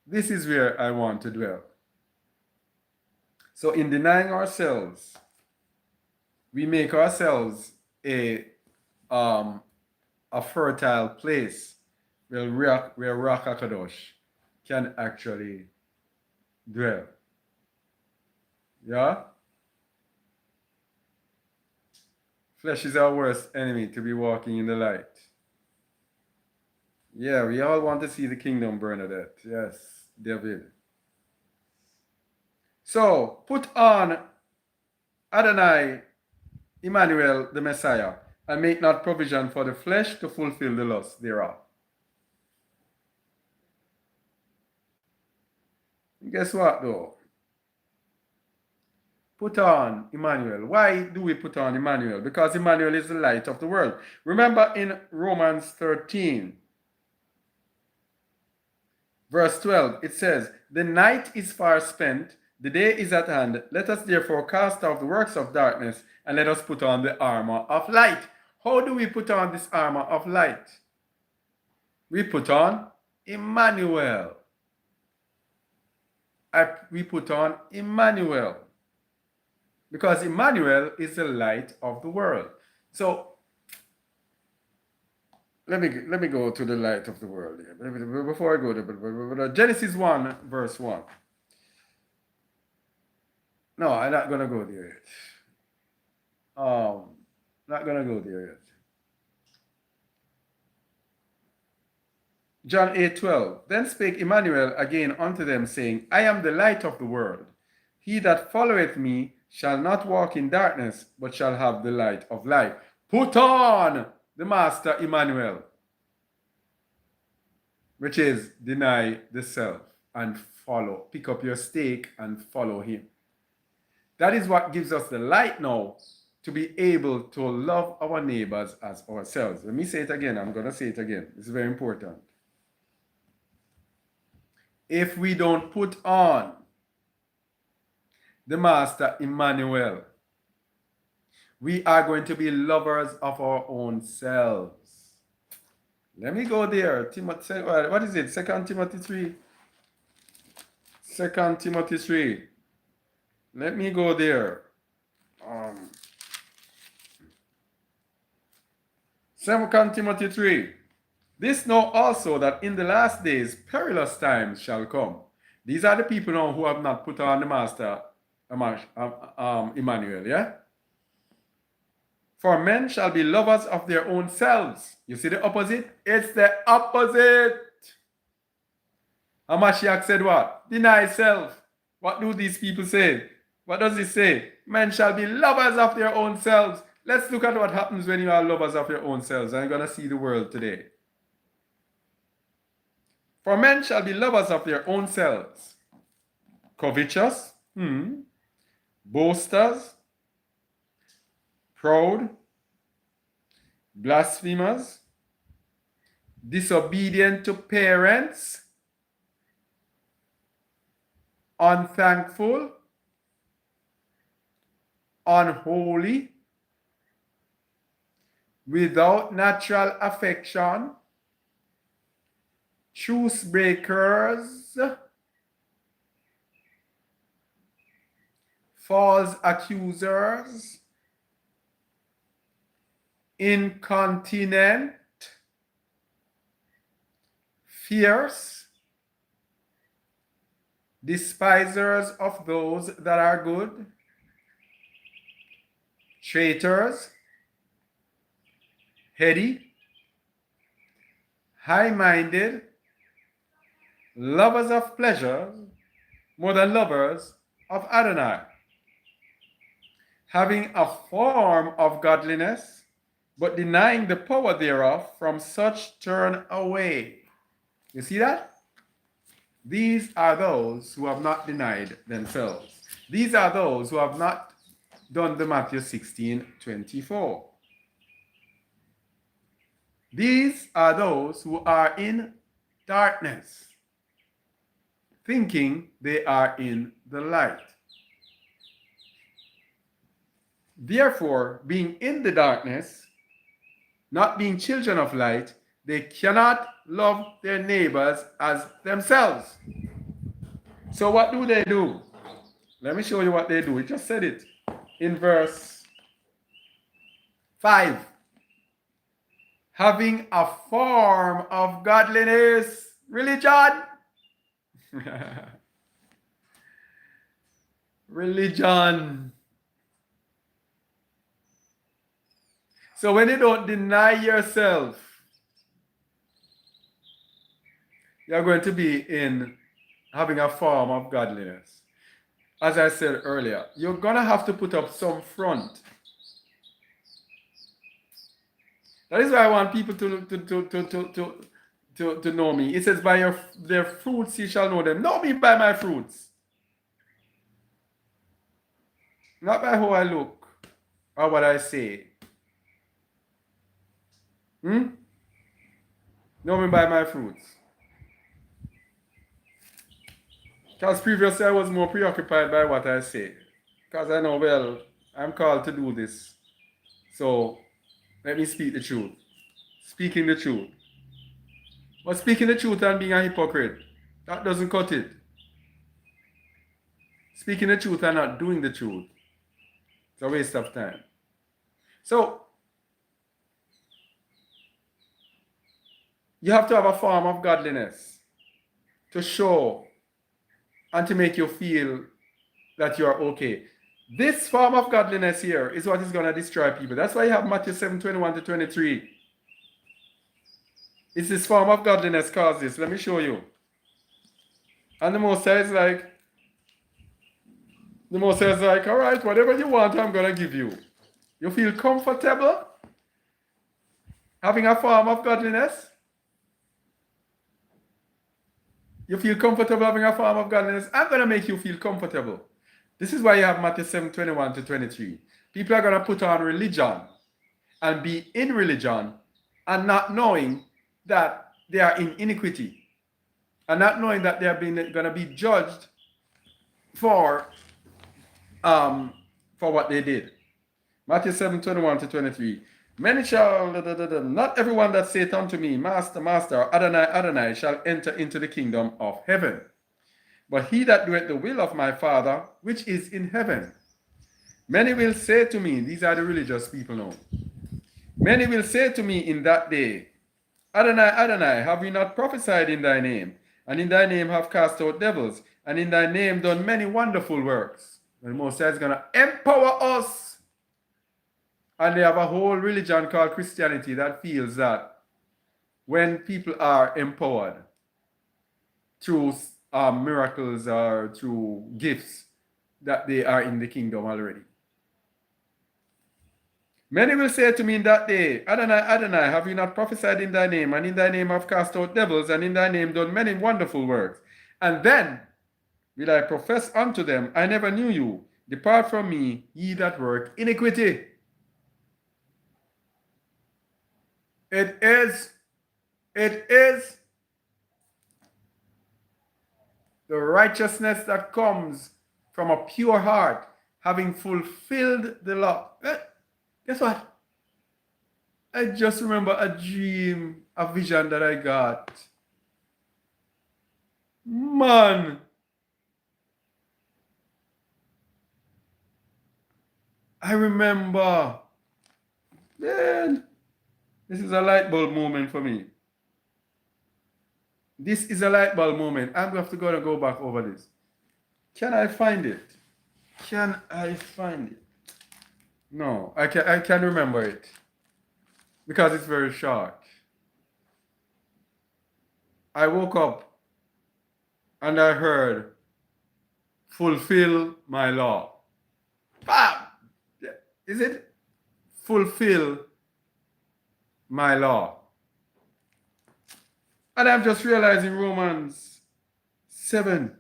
This is where I want to dwell. So in denying ourselves, we make ourselves a fertile place where Ruach HaKadosh can actually dwell. Yeah? Flesh is our worst enemy to be walking in the light. Yeah, we all want to see the kingdom, Bernadette. Yes, David. So, put on Adonai, Emmanuel, the Messiah, and make not provision for the flesh to fulfill the lust thereof. And guess what, though? Put on Emmanuel. Why do we put on Emmanuel? Because Emmanuel is the light of the world. Remember in Romans 13, verse 12, it says, the night is far spent, the day is at hand. Let us therefore cast off the works of darkness and let us put on the armor of light. How do we put on this armor of light? We put on Emmanuel. We put on Emmanuel. Because Emmanuel is the light of the world. So let me go to the light of the world here. Before I go to Genesis 1, verse 1. No, I'm not gonna go there yet. Not gonna go there yet. John 8:12. Then spake Emmanuel again unto them, saying, I am the light of the world. He that followeth me shall not walk in darkness, but shall have the light of life. Put on the Master Emmanuel, which is deny the self and follow. Pick up your stake and follow him. That is what gives us the light now to be able to love our neighbors as ourselves. Let me say it again. I'm going to say it again. This is very important. If we don't put on the Master Emmanuel, we are going to be lovers of our own selves. Let me go there. Timothy, what is it? 2 Timothy 3. 2 Timothy 3. Let me go there. 2 Timothy 3. This know also that in the last days perilous times shall come. These are the people now who have not put on the Master Emmanuel, yeah? For men shall be lovers of their own selves. You see the opposite? It's the opposite. Hamashiach said what? Deny self. What do these people say? What does it say? Men shall be lovers of their own selves. Let's look at what happens when you are lovers of your own selves. And you're going to see the world today. For men shall be lovers of their own selves, covetous, boasters, proud, blasphemers, disobedient to parents, unthankful, unholy, without natural affection, truce breakers, false accusers, incontinent, fierce, despisers of those that are good, traitors, heady, high-minded, lovers of pleasure more than lovers of Adonai, having a form of godliness, but denying the power thereof, from such turn away. You see that? These are those who have not denied themselves. These are those who have not done the Matthew 16:24. These are those who are in darkness, thinking they are in the light. Therefore, being in the darkness, not being children of light, they cannot love their neighbors as themselves. So what do? Let me show you what they do. It just said it in verse 5. Having a form of godliness, religion. Religion. So when you don't deny yourself, you're going to be in having a form of godliness. As I said earlier, you're going to have to put up some front. That is why I want people to know me. It says, by their fruits you shall know them. Know me by my fruits. Not by how I look or what I say. Know me by my fruits. Because previously I was more preoccupied by what I say. Because I know, well, I'm called to do this. So let me speak the truth. Speaking the truth. But speaking the truth and being a hypocrite, that doesn't cut it. Speaking the truth and not doing the truth, it's a waste of time. So, you have to have a form of godliness to show and to make you feel that you are okay. This form of godliness here is what is going to destroy people. That's why you have Matthew 7:21-23. It's this form of godliness caused this. Let me show you. And the Most High is like, all right, whatever you want, I'm going to give you. You feel comfortable having a form of godliness? You feel comfortable having a form of godliness? I'm going to make you feel comfortable. This is why you have Matthew 7:21-23. People are going to put on religion and be in religion and not knowing that they are in iniquity and not knowing that they are going to be judged for what they did. Matthew 7:21-23. Many shall, not everyone that saith unto me, Master, Master, Adonai, Adonai, shall enter into the kingdom of heaven, but he that doeth the will of my Father, which is in heaven. Many will say to me, these are the religious people now. Many will say to me in that day, Adonai, Adonai, have we not prophesied in thy name? And in thy name have cast out devils, and in thy name done many wonderful works. And the Most High is going to empower us. And they have a whole religion called Christianity that feels that when people are empowered through miracles or through gifts, that they are in the kingdom already. Many will say to me in that day, Adonai, Adonai, have you not prophesied in thy name? And in thy name have cast out devils, and in thy name done many wonderful works. And then will I profess unto them, I never knew you. Depart from me, ye that work iniquity. It is the righteousness that comes from a pure heart, having fulfilled the law. Guess what? I just remember a dream, a vision that I got. Man, I remember. Man, this is a light bulb moment for me. This is a light bulb moment. I'm going to have to go back over this. Can I find it? Can I find it? No, I can't remember it. Because it's very short. I woke up and I heard, fulfill my law. Bam! Is it? Fulfill my law. And I'm just realizing Romans 7.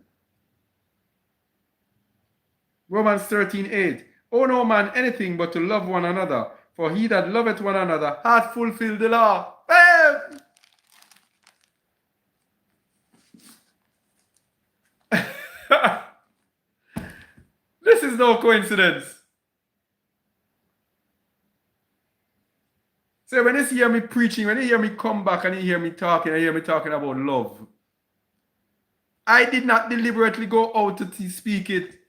Romans 13:8. Owe no man anything but to love one another, for he that loveth one another hath fulfilled the law. Bam! This is no coincidence. So when you hear me preaching, when you hear me come back and you hear me talking about love, I did not deliberately go out to speak it.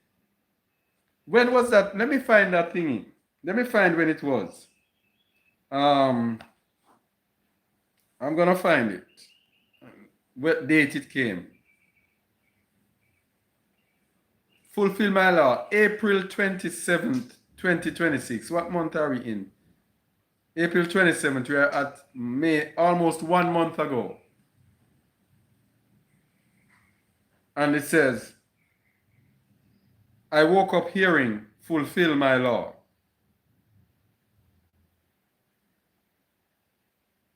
When was that? Let me find that thingy. Let me find when it was. I'm gonna find it. What date it came? Fulfill my law, April 27th, 2026. What month are we in? April 27th. We are at May, almost 1 month ago. And it says, I woke up hearing, fulfill my law.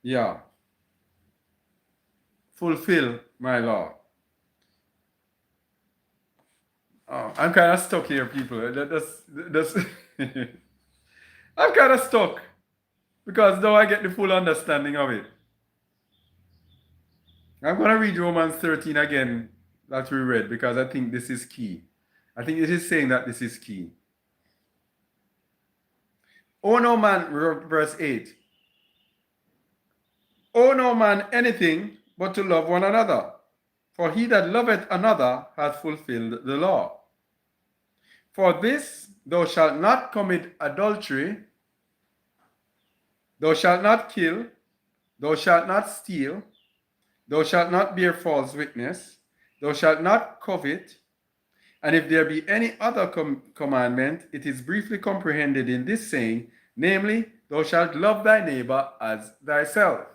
Yeah. Fulfill my law. Oh, I'm kind of stuck here, people. That's I'm kind of stuck because now I get the full understanding of it. I'm going to read Romans 13 again that we read because I think this is key. I think it is saying that this is key. Oh no man, verse 8. Oh no man anything but to love one another. For he that loveth another hath fulfilled the law. For this, thou shalt not commit adultery, thou shalt not kill, thou shalt not steal, thou shalt not bear false witness, thou shalt not covet. And if there be any other commandment, it is briefly comprehended in this saying, namely, thou shalt love thy neighbor as thyself.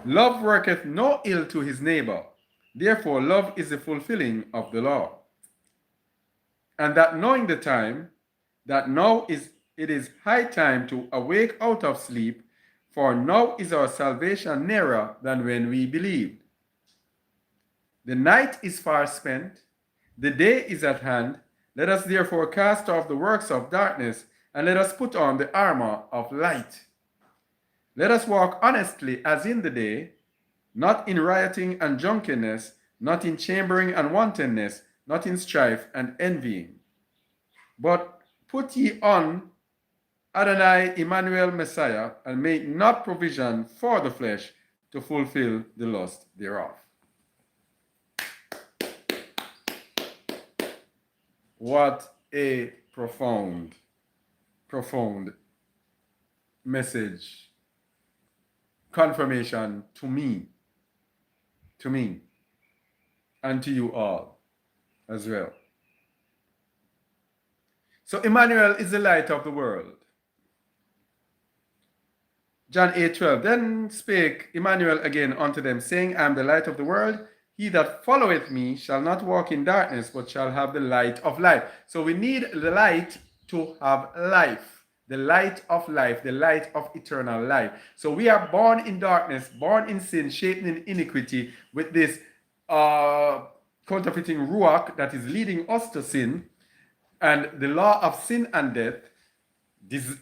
Love worketh no ill to his neighbor. Therefore, love is the fulfilling of the law. And that knowing the time, that now it is high time to awake out of sleep, for now is our salvation nearer than when we believed. The night is far spent, the day is at hand. Let us therefore cast off the works of darkness, and let us put on the armor of light. Let us walk honestly as in the day, not in rioting and drunkenness, not in chambering and wantonness, not in strife and envying. But put ye on Adonai Emmanuel Messiah, and make not provision for the flesh to fulfill the lust thereof. What a profound, profound message, confirmation to me, and to you all as well. So Emmanuel is the light of the world. John 8:12, then spake Emmanuel again unto them, saying, I am the light of the world. He that followeth me shall not walk in darkness, but shall have the light of life. So we need the light to have life. The light of life, the light of eternal life. So we are born in darkness, born in sin, shaped in iniquity, with this counterfeiting ruach that is leading us to sin, and the law of sin and death,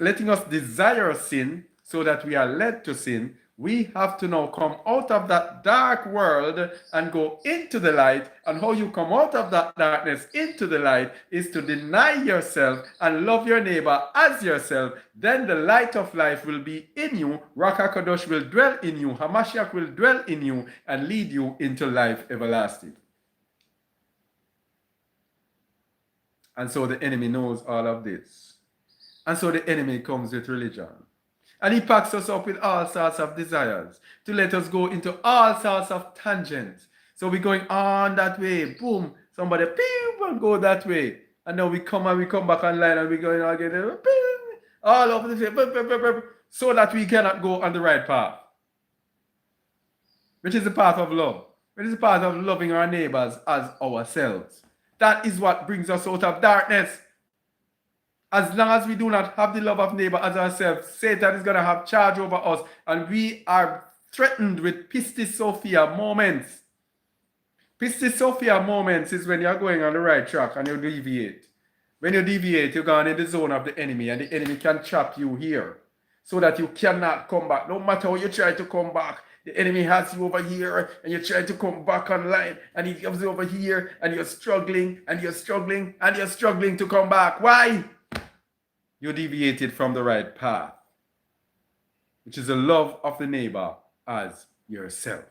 letting us desire sin so that we are led to sin. We have to now come out of that dark world and go into the light. And how you come out of that darkness into the light is to deny yourself and love your neighbor as yourself. Then the light of life will be in you. Ruach HaKadosh will dwell in you. Hamashiach will dwell in you and lead you into life everlasting. And so the enemy knows all of this. And so the enemy comes with religion. And he packs us up with all sorts of desires to let us go into all sorts of tangents. So we're going on that way, boom, somebody pew, and go that way. And then we come back online and we're going again, pew, all over the place, so that we cannot go on the right path, which is the path of love, which is the path of loving our neighbors as ourselves. That is what brings us out of darkness. As long as we do not have the love of neighbor as ourselves, Satan is going to have charge over us, and we are threatened with pistis sophia moments. Pistis sophia moments is when you're going on the right track and you deviate. When you deviate, you're going in the zone of the enemy, and the enemy can trap you here so that you cannot come back. No matter how you try to come back, the enemy has you over here, and you try to come back online, and he comes over here, and you're struggling, and you're struggling, and you're struggling to come back. Why? You deviated from the right path, which is the love of the neighbor as yourself.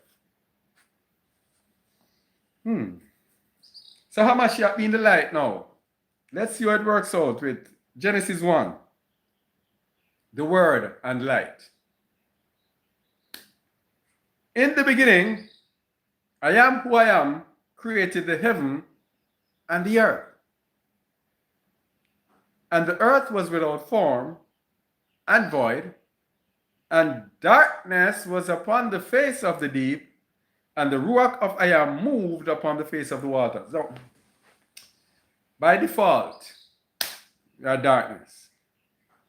So Hamashiach being the light now. Let's see how it works out with Genesis 1. The word and light. In the beginning, I am who I am, created the heaven and the earth. And the earth was without form and void, and darkness was upon the face of the deep, and the ruach of I am moved upon the face of the waters. So, by default, we are darkness.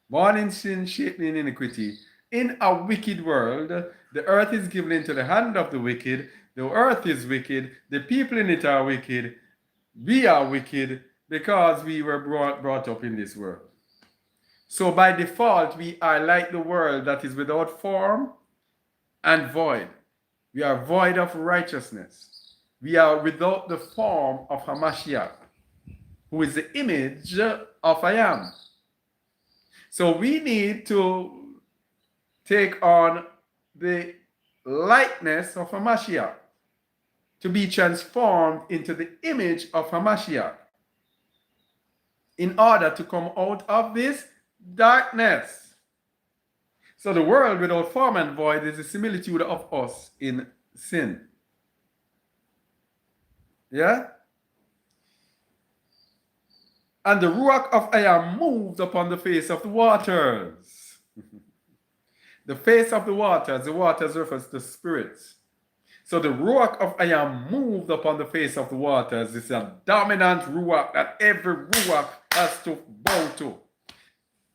Born in sin, shaped in iniquity. In a wicked world, the earth is given into the hand of the wicked. The earth is wicked. The people in it are wicked. We are wicked, because we were brought up in this world. So by default, we are like the world that is without form and void. We are void of righteousness. We are without the form of Hamashiach, who is the image of I am. So we need to take on the likeness of Hamashiach, to be transformed into the image of Hamashiach, in order to come out of this darkness. So the world without form and void is a similitude of us in sin. Yeah? And the Ruach of I am moved upon the face of the waters. The face of the waters refers to spirits. So the Ruach of I am moved upon the face of the waters is a dominant Ruach that every Ruach has to bow to.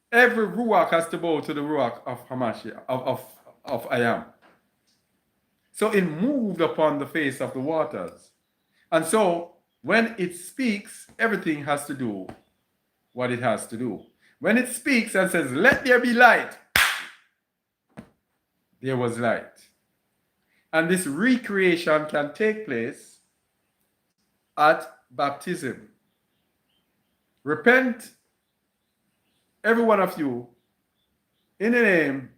Every Ruach has to bow to the Ruach of Hamashiach, of I am. So it moved upon the face of the waters. And so when it speaks, everything has to do what it has to do. When it speaks and says, let there be light, there was light. And this recreation can take place at baptism. Repent, every one of you, in the name,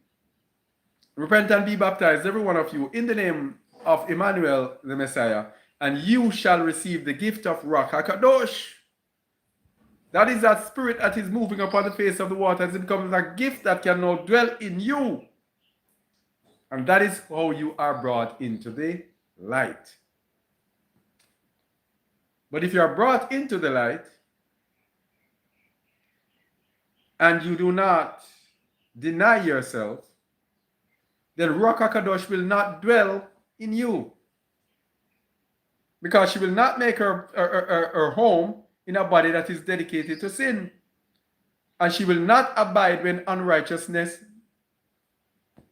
repent and be baptized, every one of you, in the name of Emmanuel, the Messiah, and you shall receive the gift of Ruach HaKadosh. That is that spirit that is moving upon the face of the waters. It becomes a gift that can now dwell in you. And that is how you are brought into the light. But if you are brought into the light, and you do not deny yourself, then Ruach HaKadosh will not dwell in you. Because she will not make her home in a body that is dedicated to sin. And she will not abide when unrighteousness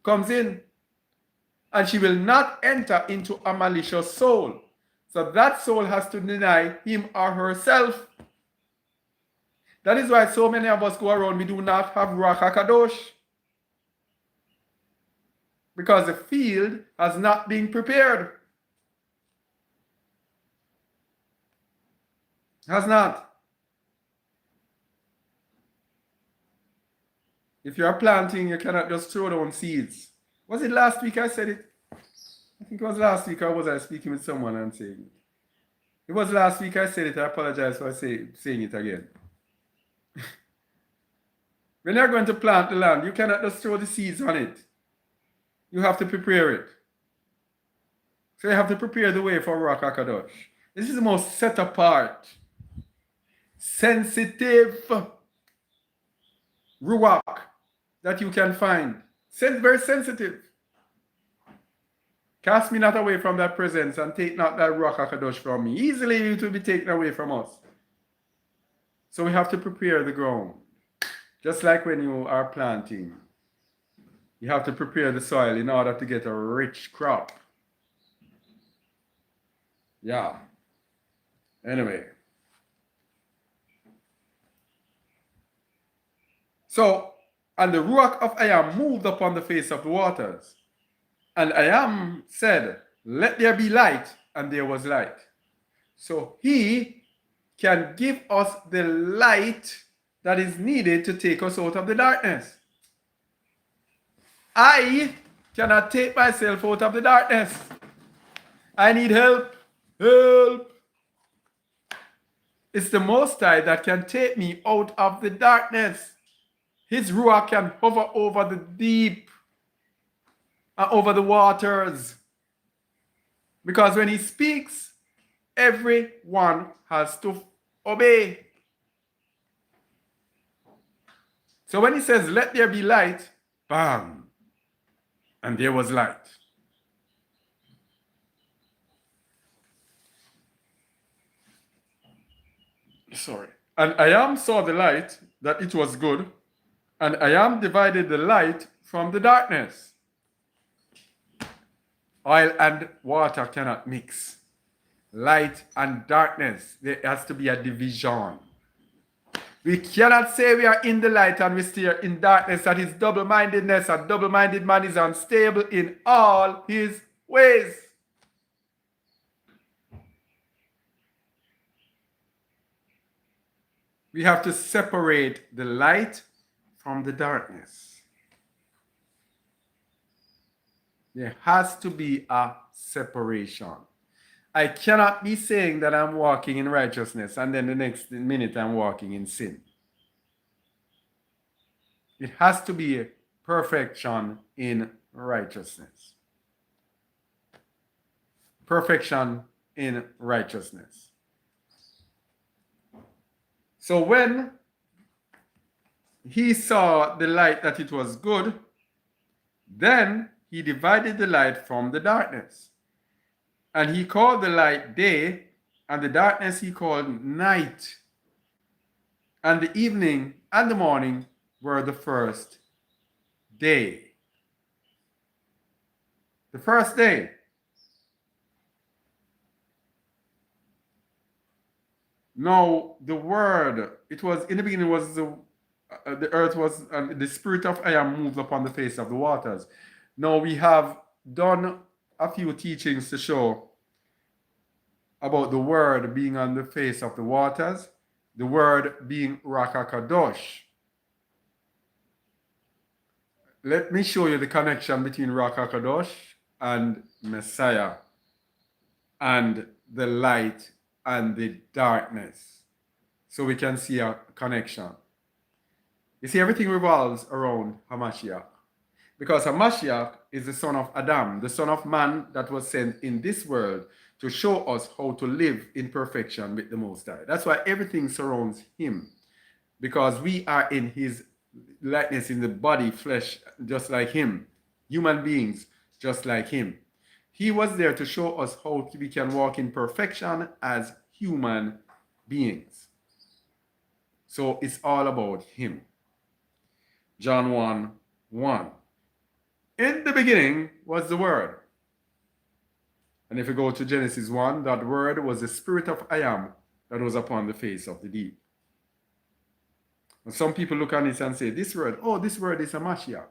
comes in. And she will not enter into a malicious soul. So that soul has to deny him or herself. That is why so many of us go around, we do not have Ruach HaKadosh. Because the field has not been prepared. Has not. If you are planting, you cannot just throw down seeds. Was it last week I said it? I think it was last week, or was I speaking with someone and saying it? It was last week I said it. I apologize for saying it again. When you're going to plant the land, you cannot just throw the seeds on it. You have to prepare it. So you have to prepare the way for Ruach HaKadosh. This is the most set apart, sensitive Ruach that you can find. Very sensitive. Cast me not away from that presence, and take not that Ruach HaKadosh from me. Easily it will be taken away from us. So we have to prepare the ground. Just like when you are planting, you have to prepare the soil in order to get a rich crop. Yeah. Anyway. So, and the Ruach of I am moved upon the face of the waters. And I am said, let there be light, and there was light. So he can give us the light that is needed to take us out of the darkness. I cannot take myself out of the darkness. I need help. Help. It's the Most High that can take me out of the darkness. His Ruach can hover over the deep and over the waters. Because when he speaks, everyone has to obey. So when he says, let there be light, bam, and there was light. Sorry. And I am saw the light, that it was good, and I am divided the light from the darkness. Oil and water cannot mix. Light and darkness, there has to be a division. We cannot say we are in the light and we stay in darkness. That is double-mindedness. A double-minded man is unstable in all his ways. We have to separate the light from the darkness. There has to be a separation. I cannot be saying that I'm walking in righteousness and then the next minute I'm walking in sin. It has to be perfection in righteousness. Perfection in righteousness. So when he saw the light that it was good, then he divided the light from the darkness. And he called the light day, and the darkness he called night. And the evening and the morning were the first day. The first day. Now, the word, it was, in the beginning was the earth was, and the spirit of I am moved upon the face of the waters. Now, we have done a few teachings to show about the word being on the face of the waters, the word being Rakakadosh. Let me show you the connection between Rakakadosh and Messiah and the light and the darkness, so we can see a connection. You see, everything revolves around Hamashiach, because Hamashiach is the son of Adam, the son of man that was sent in this world to show us how to live in perfection with the Most High. That's why everything surrounds him, because we are in his likeness, in the body, flesh, just like him, human beings just like him. He was there to show us how we can walk in perfection as human beings. So it's all about him. John 1:1. In the beginning was the Word. And if you go to Genesis 1, that Word was the Spirit of I am that was upon the face of the deep. And some people look on it and say, this word, oh, this word is a Mashiach.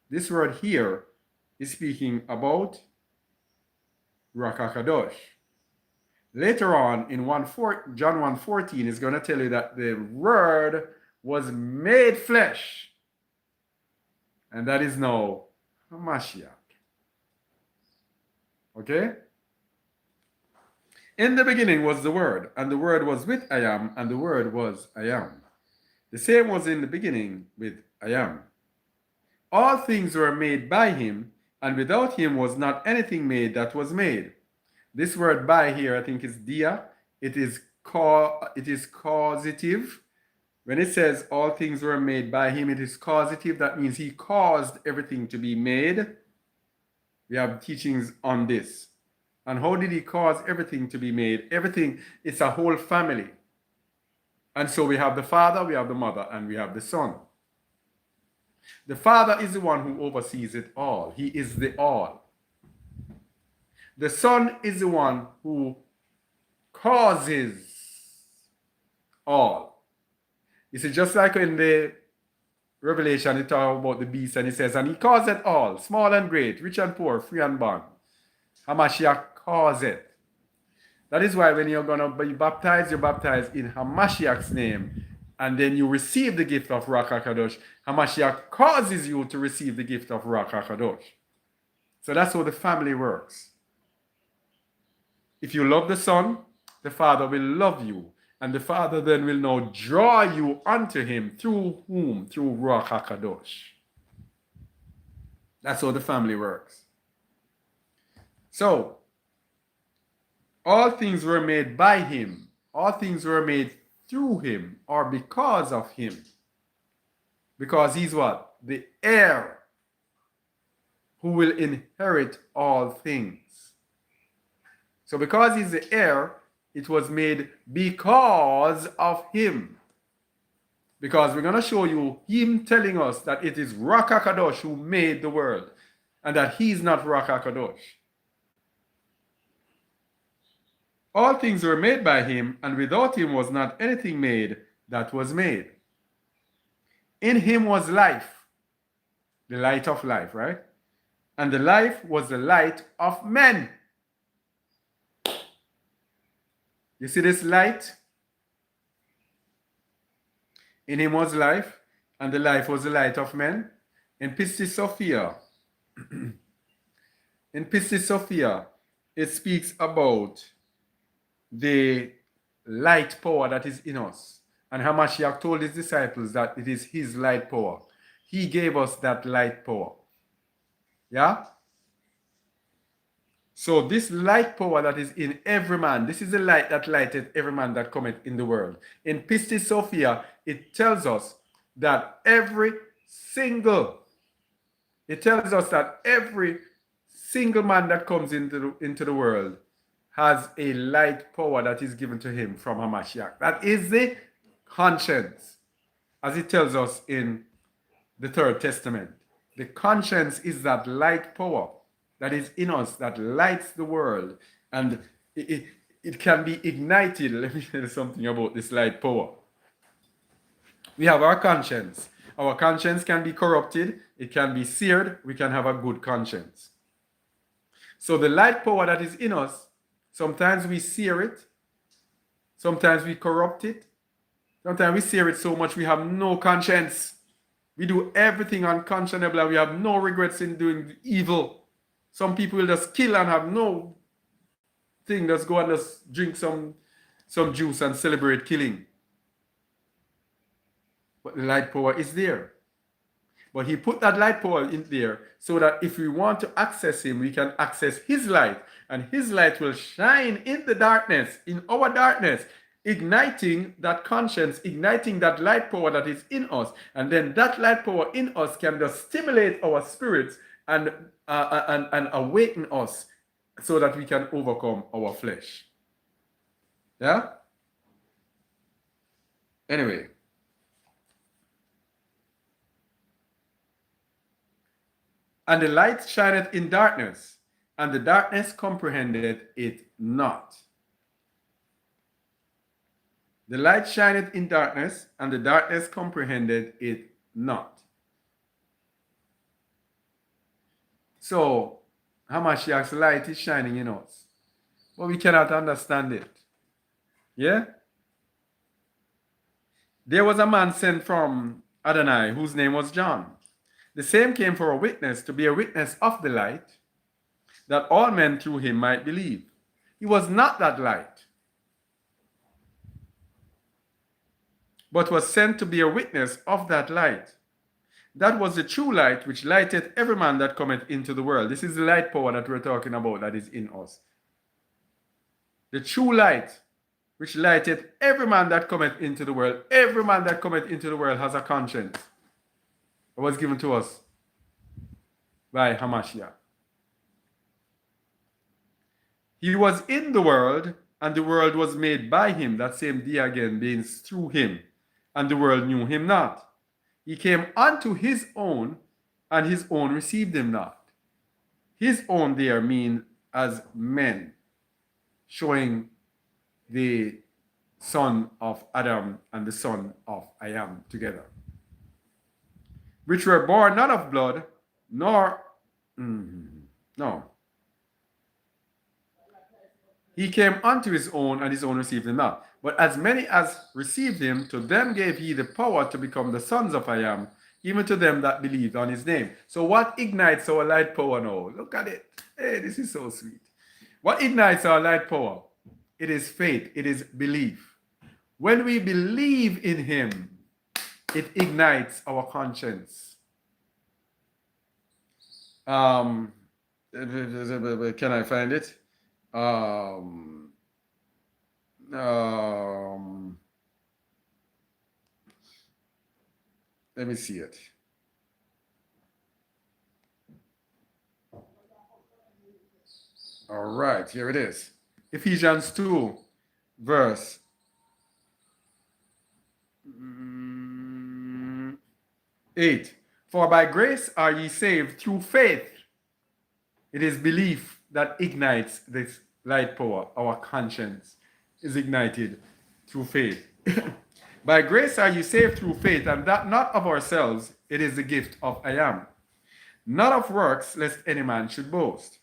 This word here is speaking about Rakakadosh. Later on in John 1:14 is going to tell you that the Word was made flesh. And that is now Mashiach. Okay? In the beginning was the Word, and the Word was with I am, and the Word was I am. The same was in the beginning with I am. All things were made by him, and without him was not anything made that was made. This word by here, I think, is dia. It is causative. When it says all things were made by him, it is causative. That means he caused everything to be made. We have teachings on this. And how did he cause everything to be made? Everything, it's a whole family. And so we have the Father, we have the Mother, and we have the Son. The Father is the one who oversees it all. He is the all. The Son is the one who causes all. You see, just like in the Revelation, it talks about the beast, and it says, and he caused it all, small and great, rich and poor, free and bond. Hamashiach caused it. That is why when you're going to be baptized, you're baptized in Hamashiach's name, and then you receive the gift of Ruach HaKadosh. Hamashiach causes you to receive the gift of Ruach HaKadosh. So that's how the family works. If you love the Son, the Father will love you, and the Father then will now draw you unto him. Through whom? Through Ruach HaKadosh. That's how the family works. So, all things were made by him. All things were made through him or because of him. Because he's what? The heir who will inherit all things. So because he's the heir, it was made because of him. Because we're going to show you him telling us that it is Ruach HaKadosh who made the world and that he's not Ruach HaKadosh. All things were made by him, and without him was not anything made that was made. In him was life, the light of life, right? And the life was the light of men. You see this light? In him was life, and the life was the light of men. In Pistis Sophia, In Pistis Sophia, it speaks about the light power that is in us. And Hamashiach told his disciples that it is his light power. He gave us that light power. Yeah? So this light power that is in every man, this is the light that lighteth every man that cometh in the world. In Pistis Sophia, it tells us that every single man that comes into the world has a light power that is given to him from Hamashiach. That is the conscience, as it tells us in the Third Testament. The conscience is that light power that is in us that lights the world, and it can be ignited. Let me tell you something about this light power. We have our conscience. Our conscience can be corrupted, it can be seared, we can have a good conscience. So the light power that is in us, sometimes we sear it, sometimes we corrupt it, sometimes we sear it so much we have no conscience. We do everything unconscionable and we have no regrets in doing evil. Some people will just kill and have no thing, just go and just drink some juice and celebrate killing. But the light power is there. But he put that light power in there so that if we want to access him, we can access his light. And his light will shine in the darkness, in our darkness, igniting that conscience, igniting that light power that is in us. And then that light power in us can just stimulate our spirits and awaken us so that we can overcome our flesh. Yeah? Anyway. And the light shineth in darkness, and the darkness comprehended it not. The light shineth in darkness, and the darkness comprehended it not. So, Hamashiach's light is shining in us, but we cannot understand it. Yeah? There was a man sent from Adonai whose name was John. The same came for a witness, to be a witness of the light, that all men through him might believe. He was not that light, but was sent to be a witness of that light. That was the true light which lighteth every man that cometh into the world. This is the light power that we're talking about that is in us. The true light which lighteth every man that cometh into the world. Every man that cometh into the world has a conscience. It was given to us by Hamashiach. He was in the world, and the world was made by him. That same day again, being through him, and the world knew him not. He came unto his own, and his own received him not. His own there mean as men, showing the son of Adam and the son of I am together, which were born not of blood, nor, no. He came unto his own, and his own received him not. But as many as received him, to them gave he the power to become the sons of I am, even to them that believed on his name. So what ignites our light power now? Look at it. Hey, this is so sweet. What ignites our light power? It is faith. It is belief. When we believe in him, it ignites our conscience. Can I find it? Let me see it. All right, here it is. Ephesians 2, verse 8. For by grace are ye saved through faith. It is belief that ignites this light power. Our conscience is ignited through faith. By grace are you saved through faith, and that not of ourselves, it is the gift of I am. Not of works, lest any man should boast.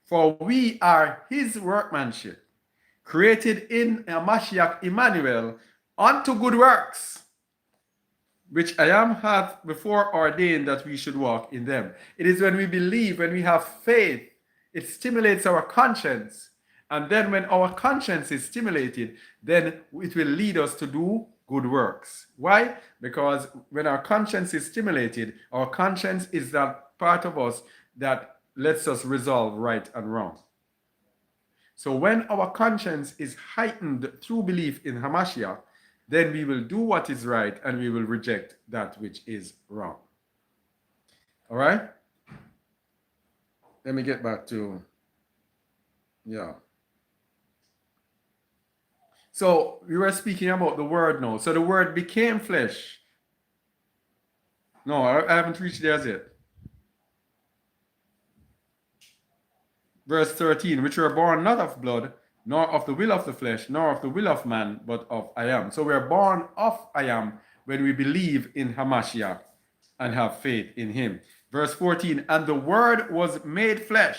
For we are his workmanship, created in Mashiach Emmanuel unto good works, which I am hath before ordained that we should walk in them. It is when we believe, when we have faith, it stimulates our conscience. And then when our conscience is stimulated, then it will lead us to do good works. Why? Because when our conscience is stimulated, our conscience is that part of us that lets us resolve right and wrong. So when our conscience is heightened through belief in Hamashiach, then we will do what is right and we will reject that which is wrong. All right? Let me get back to, yeah. So we were speaking about the word now. So the word became flesh. No, I haven't reached there yet. Verse 13, which were born not of blood, nor of the will of the flesh, nor of the will of man, but of I am. So we are born of I am when we believe in Hamashiach and have faith in him. Verse 14, and the word was made flesh.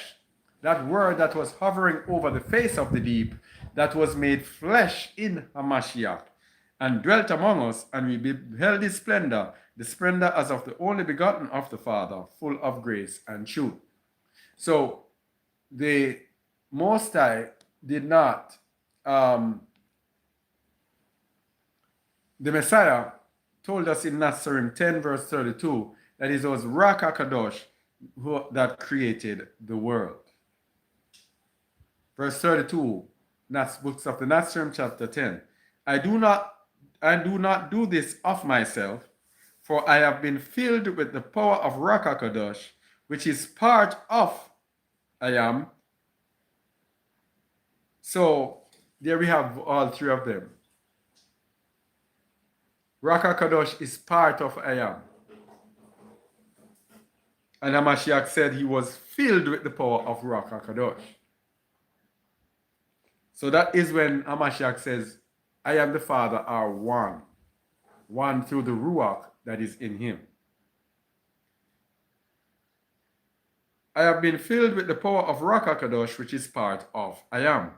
That word that was hovering over the face of the deep, that was made flesh in Hamashiach, and dwelt among us, and we beheld his splendor, the splendor as of the only begotten of the Father, full of grace and truth. So the Most High did not, the Messiah told us in Nazarene 10 verse 32 that it was Ruach HaKadosh that created the world. Verse 32, books of the Nazarene chapter 10. I do not do this of myself, for I have been filled with the power of Ruach HaKadosh, which is part of I am. So there we have all three of them. Ruach HaKadosh is part of I am. And Hamashiach said he was filled with the power of Ruach HaKadosh. So that is when Hamashiach says, I am the Father are one. One through the Ruach that is in him. I have been filled with the power of Ruach HaKadosh, which is part of I am.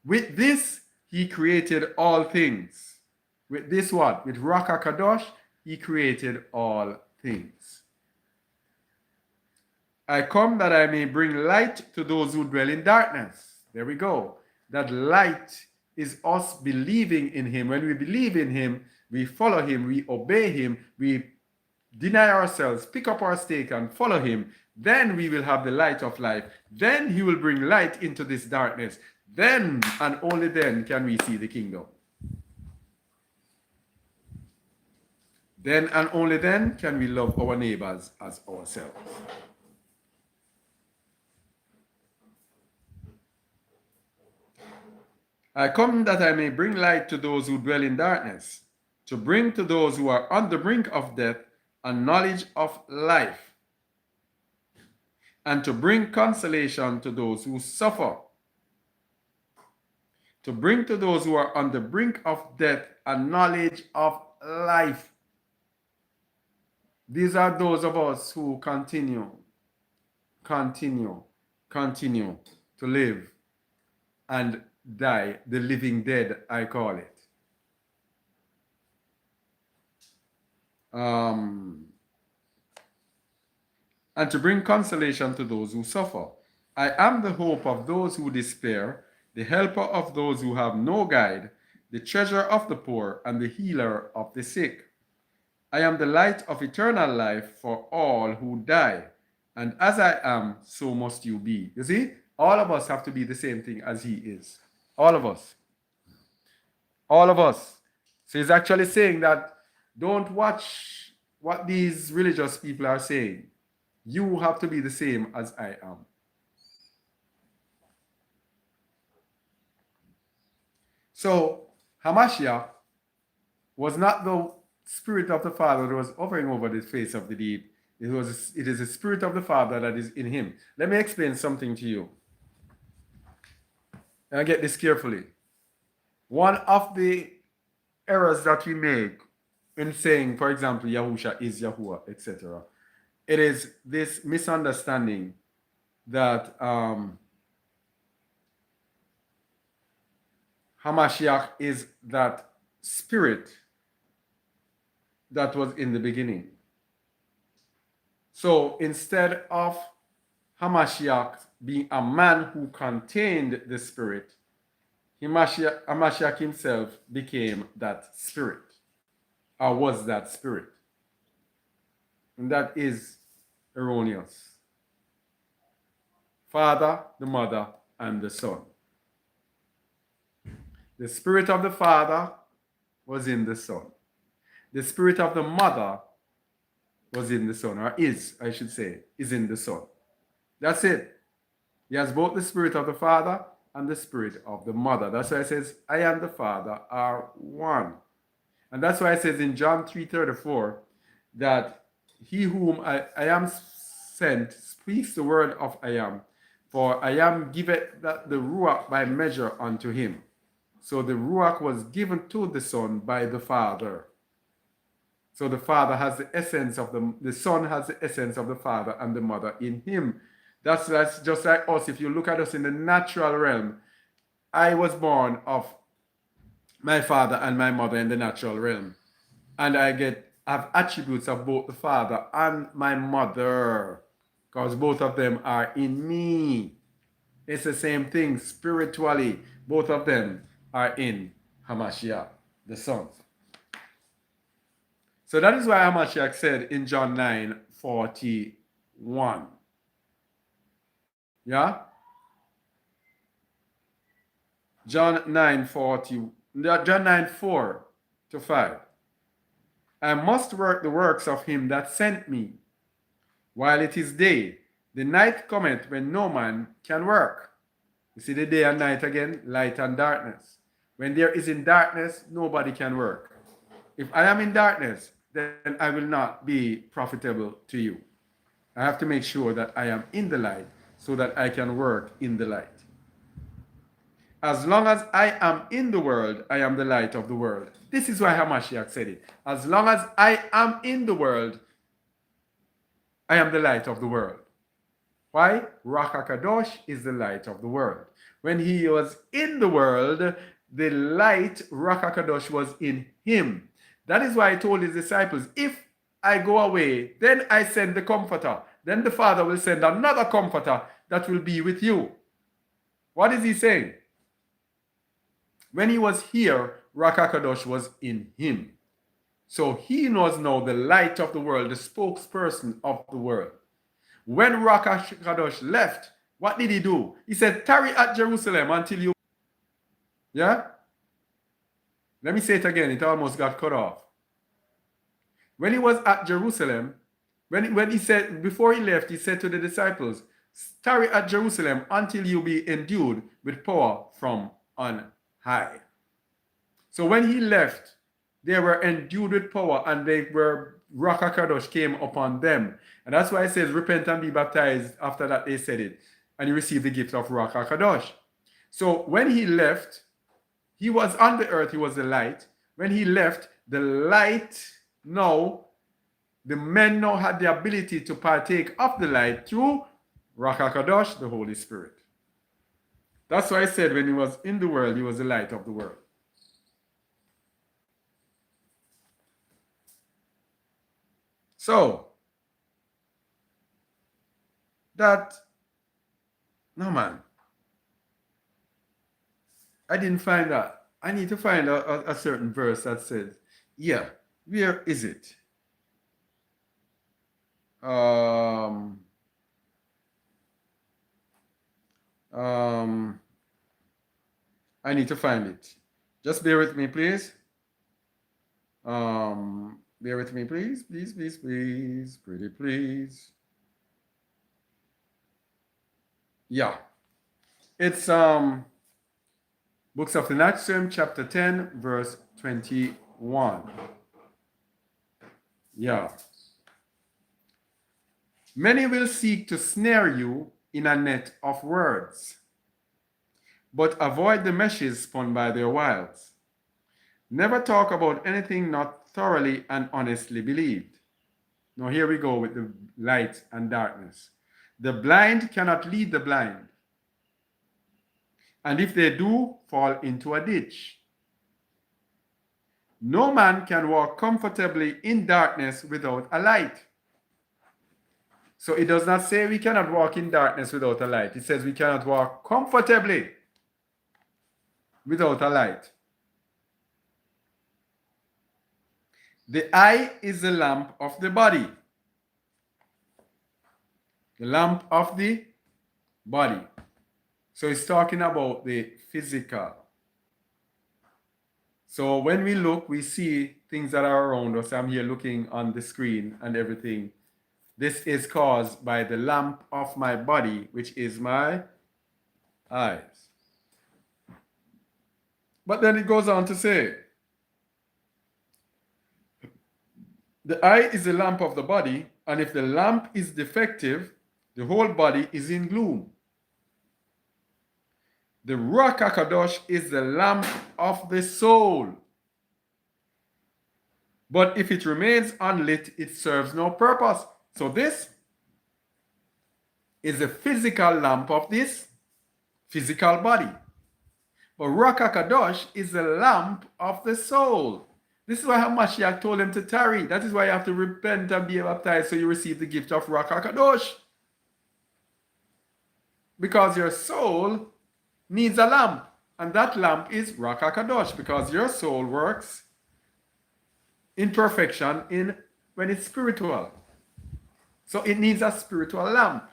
With this, he created all things. With this what? With Ruach HaKadosh, he created all things. I come that I may bring light to those who dwell in darkness. There we go. That light is us believing in him. When we believe in him, we follow him, we obey him, we deny ourselves, pick up our stake and follow him. Then we will have the light of life. Then he will bring light into this darkness. Then and only then can we see the kingdom. Then and only then can we love our neighbors as ourselves. I come that I may bring light to those who dwell in darkness, to bring to those who are on the brink of death a knowledge of life, and to bring consolation to those who suffer. To bring to those who are on the brink of death a knowledge of life. These are those of us who continue to live and die, the living dead, I call it. And to bring consolation to those who suffer. I am the hope of those who despair, the helper of those who have no guide, the treasurer of the poor, and the healer of the sick. I am the light of eternal life for all who die. And as I am, so must you be. You see, all of us have to be the same thing as he is. All of us. All of us. So he's actually saying that don't watch what these religious people are saying. You have to be the same as I am. So Hamashiach was not the spirit of the Father that was hovering over the face of the deep. It is the spirit of the Father that is in him. Let me explain something to you. And get this carefully. One of the errors that we make in saying, for example, Yahusha is Yahuwah, etc., it is this misunderstanding that Hamashiach is that spirit that was in the beginning. So instead of Hamashiach being a man who contained the Spirit, Hamashiach himself became that Spirit, or was that Spirit. And that is erroneous. Father, the Mother, and the Son. The Spirit of the Father was in the Son. The Spirit of the Mother was in the Son, or is, I should say, is in the Son. That's it. He has both the Spirit of the Father and the Spirit of the Mother. That's why it says, I and the Father are one. And that's why it says in John 3:34 that he whom I am sent speaks the word of I am, for I am giveth that the Ruach by measure unto him. So the Ruach was given to the Son by the Father. So the Father has the essence of the Son has the essence of the Father and the Mother in him. That's just like us. If you look at us in the natural realm, I was born of my father and my mother in the natural realm. And I have attributes of both the Father and my mother, because both of them are in me. It's the same thing spiritually. Both of them are in Hamashiach, the Son. So that is why Hamashiach said in John 9:41. Yeah? John 9:4-5. I must work the works of him that sent me, while it is day. The night cometh when no man can work. You see the day and night again, light and darkness. When there is in darkness, nobody can work. If I am in darkness, then I will not be profitable to you. I have to make sure that I am in the light so that I can work in the light. As long as I am in the world, I am the light of the world. This is why Hamashiach said it. As long as I am in the world, I am the light of the world. Why? Ruach HaKadosh is the light of the world. When he was in the world, the light, Ruach HaKadosh, was in him. That is why he told his disciples, if I go away, then I send the Comforter. Then the Father will send another Comforter that will be with you. What is he saying? When he was here, Ruach HaKadosh was in him. So he was now the light of the world, the spokesperson of the world. When Ruach HaKadosh left, what did he do? He said, tarry at Jerusalem until you... Yeah? Let me say it again. It almost got cut off. When he was at Jerusalem, when he said, before he left, he said to the disciples, tarry at Jerusalem until you be endued with power from on high. So when he left, they were endued with power, and Ruach HaKadosh came upon them. And that's why it says, repent and be baptized. After that, they said it. And he received the gift of Ruach HaKadosh. So when he left, he was on the earth, he was the light. When he left, the light now, the men now had the ability to partake of the light through Ruach HaKadosh, the Holy Spirit. That's why I said when he was in the world, he was the light of the world. So, no man, I didn't find that. I need to find a certain verse that says, yeah, where is it? I need to find it. Just bear with me, please. Bear with me, please. Please, please, please. Pretty please. Yeah. It's Books of the Natchem, chapter 10, verse 21. Yeah. Many will seek to snare you in a net of words, but avoid the meshes spun by their wiles. Never talk about anything not thoroughly and honestly believed. Now here we go with the light and darkness. The blind cannot lead the blind, and if they do, fall into a ditch. No man can walk comfortably in darkness without a light. So it does not say we cannot walk in darkness without a light. It says we cannot walk comfortably without a light. The eye is the lamp of the body. The lamp of the body. So it's talking about the physical. So when we look, we see things that are around us. I'm here looking on the screen and everything. This is caused by the lamp of my body, which is my eyes. But then it goes on to say, the eye is the lamp of the body, and if the lamp is defective, the whole body is in gloom. The Ruach HaKadosh is the lamp of the soul. But if it remains unlit, it serves no purpose. So this is the physical lamp of this physical body. But Ruach HaKadosh is the lamp of the soul. This is why Hamashiach told him to tarry. That is why you have to repent and be baptized so you receive the gift of Ruach HaKadosh. Because your soul needs a lamp. And that lamp is Ruach HaKadosh. Because your soul works in perfection when it's spiritual. So it needs a spiritual lamp.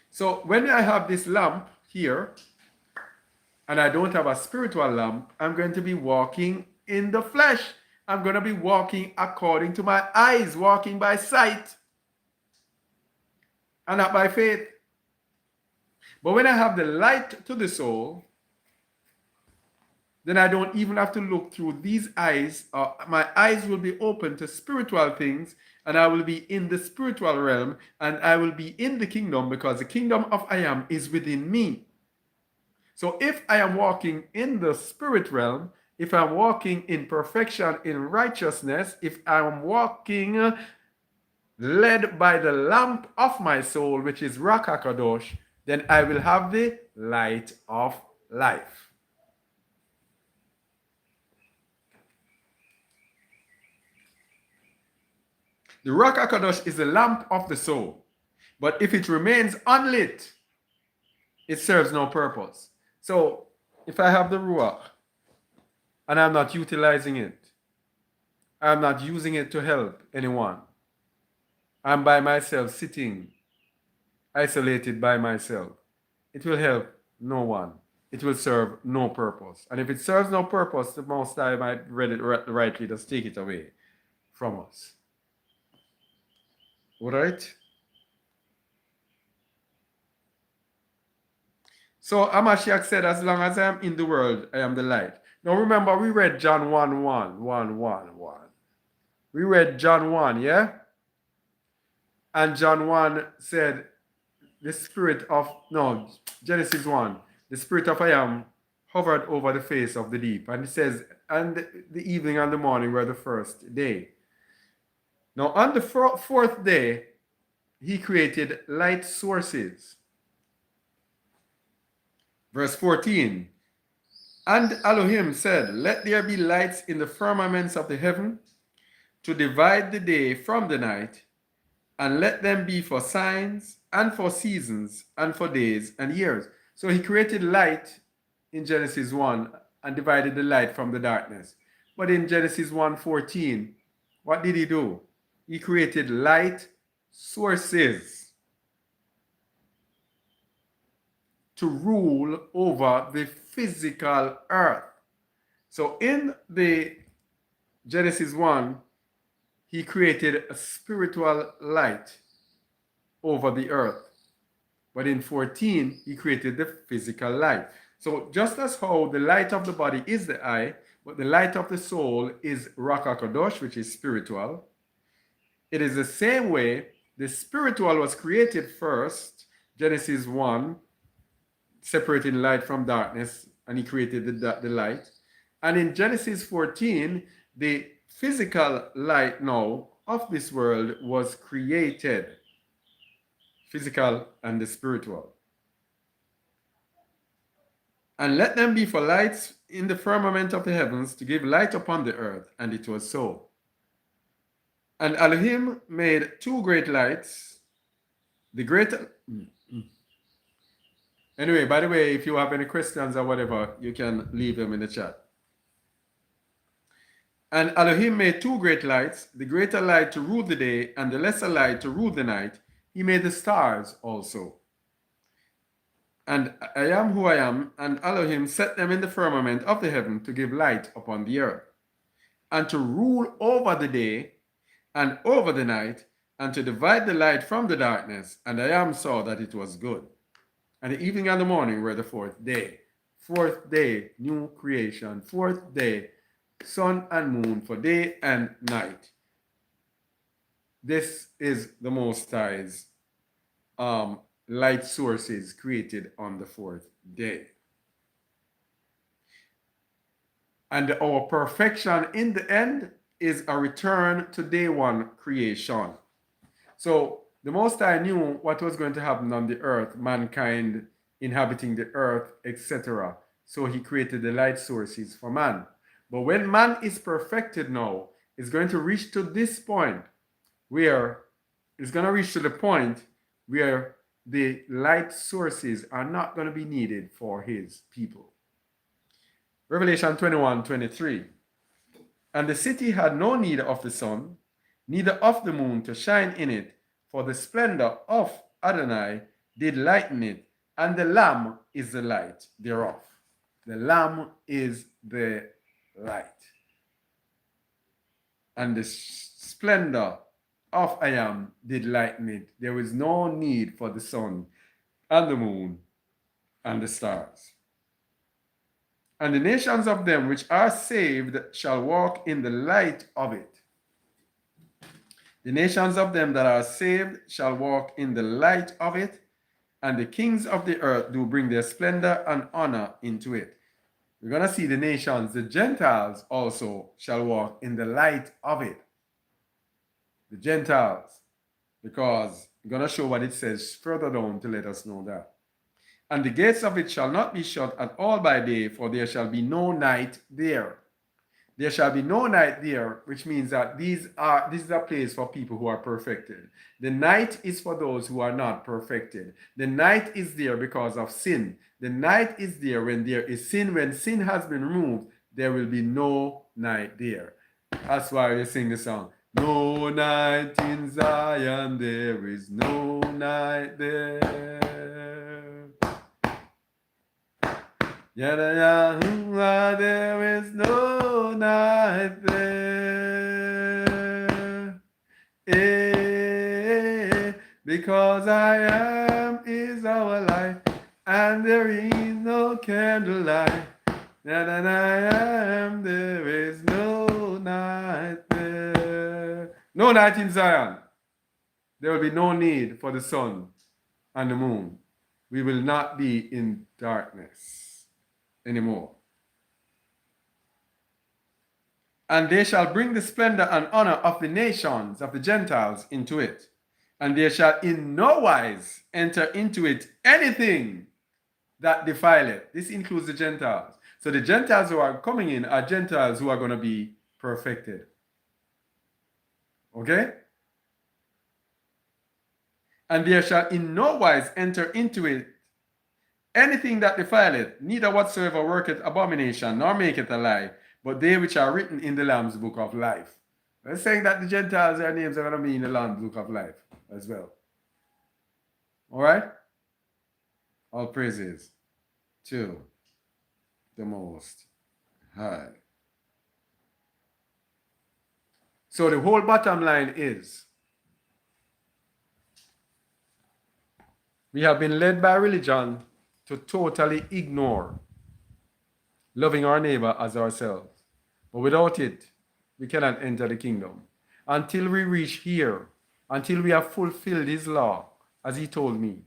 So when I have this lamp here, and I don't have a spiritual lamp, I'm going to be walking in the flesh. I'm going to be walking according to my eyes, walking by sight, and not by faith. But when I have the light to the soul, then I don't even have to look through these eyes. My eyes will be open to spiritual things, and I will be in the spiritual realm, and I will be in the kingdom, because the kingdom of I am is within me. So if I am walking in the spirit realm, if I'm walking in perfection, in righteousness, if I'm walking led by the lamp of my soul, which is Ruach HaKadosh, then I will have the light of life. The Ruach HaKadosh is the lamp of the soul. But if it remains unlit, it serves no purpose. So if I have the Ruach and I'm not utilizing it, I'm not using it to help anyone, I'm by myself, sitting, isolated by myself, it will help no one. It will serve no purpose. And if it serves no purpose, the Most High might read it rightly, just take it away from us. All right? So Hamashiach said, as long as I am in the world, I am the light. Now remember, we read John 1:1. We read John 1, yeah? And John 1 said, Genesis 1, the spirit of I am hovered over the face of the deep. And it says, and the evening and the morning were the first day. Now on the fourth day, he created light sources. Verse 14, and Elohim said, let there be lights in the firmaments of the heaven to divide the day from the night, and let them be for signs and for seasons and for days and years. So he created light in Genesis 1 and divided the light from the darkness. But in Genesis 1:14, what did he do? He created light sources to rule over the physical earth. So in the Genesis 1, he created a spiritual light over the earth. But in 14, he created the physical light. So just as how the light of the body is the eye, but the light of the soul is Ruach HaKadosh, which is spiritual, it is the same way the spiritual was created first, Genesis 1, separating light from darkness, and he created the light. And in Genesis 14, the physical light now of this world was created, physical and the spiritual. And let them be for lights in the firmament of the heavens to give light upon the earth, and it was so. And Elohim made two great lights, the greater. Anyway, by the way, if you have any questions or whatever, you can leave them in the chat. And Elohim made two great lights, the greater light to rule the day, and the lesser light to rule the night. He made the stars also. And I am who I am, and Elohim set them in the firmament of the heaven to give light upon the earth, and to rule over the day and over the night, and to divide the light from the darkness. And I am saw that it was good. And the evening and the morning were the fourth day. Fourth day, new creation. Fourth day, sun and moon for day and night. This is the Most High's light sources created on the fourth day. And our perfection in the end is a return to day one creation. So the Most High knew what was going to happen on the earth, mankind inhabiting the earth, etc. So he created the light sources for man. But when man is perfected now, it's going to reach to this point where it's going to reach to the point where the light sources are not going to be needed for his people. Revelation 21:23. And the city had no need of the sun, neither of the moon to shine in it, for the splendor of Adonai did lighten it, and the Lamb is the light thereof. The Lamb is the light. And the splendor of I am did lighten it. There was no need for the sun and the moon and the stars. And the nations of them which are saved shall walk in the light of it. The nations of them that are saved shall walk in the light of it, and the kings of the earth do bring their splendor and honor into it. We're going to see the nations, the Gentiles also shall walk in the light of it. The Gentiles, because we're going to show what it says further down to let us know that. And the gates of it shall not be shut at all by day, for there shall be no night there. There shall be no night there, which means that this is a place for people who are perfected. The night is for those who are not perfected. The night is there because of sin. The night is there when there is sin. When sin has been removed, there will be no night there. That's why we sing the song. No night in Zion, there is no night there. Yada there is no night there. Because I am is our light, and there is no candlelight. Yada I am, there is no night there. No night in Zion. There will be no need for the sun and the moon. We will not be in darkness anymore. And they shall bring the splendor and honor of the nations of the Gentiles into it, and there shall in no wise enter into it anything that defileth. This includes the Gentiles. So the Gentiles who are coming in are Gentiles who are going to be perfected. Okay? And there shall in no wise enter into it anything that defileth, neither whatsoever worketh abomination, nor maketh a lie, but they which are written in the Lamb's book of life. We're saying that the Gentiles, their names are going to be in the Lamb's book of life as well. All right? All praises to the Most High. So the whole bottom line is, we have been led by religion to totally ignore loving our neighbor as ourselves. But without it, we cannot enter the kingdom. Until we reach here, until we have fulfilled his law, as he told me,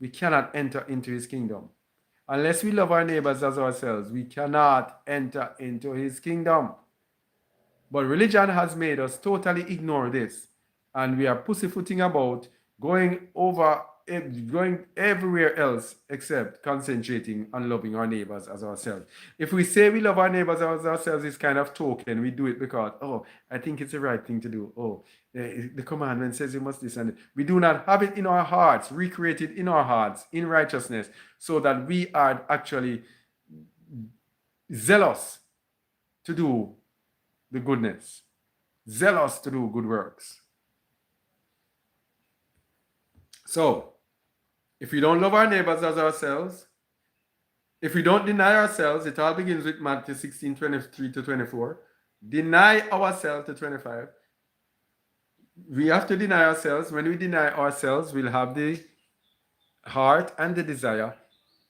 we cannot enter into his kingdom. Unless we love our neighbors as ourselves, we cannot enter into his kingdom. But religion has made us totally ignore this. And we are pussyfooting about, going over going everywhere else except concentrating on loving our neighbors as ourselves. If we say we love our neighbors as ourselves, it's kind of token. We do it because, oh, I think it's the right thing to do. Oh, the commandment says you must this and that. We do not have it in our hearts, recreated in our hearts, in righteousness, so that we are actually zealous to do the goodness, zealous to do good works. So, if we don't love our neighbors as ourselves, if we don't deny ourselves, it all begins with Matthew 16, 23 to 24. Deny ourselves to 25. We have to deny ourselves. When we deny ourselves, we'll have the heart and the desire.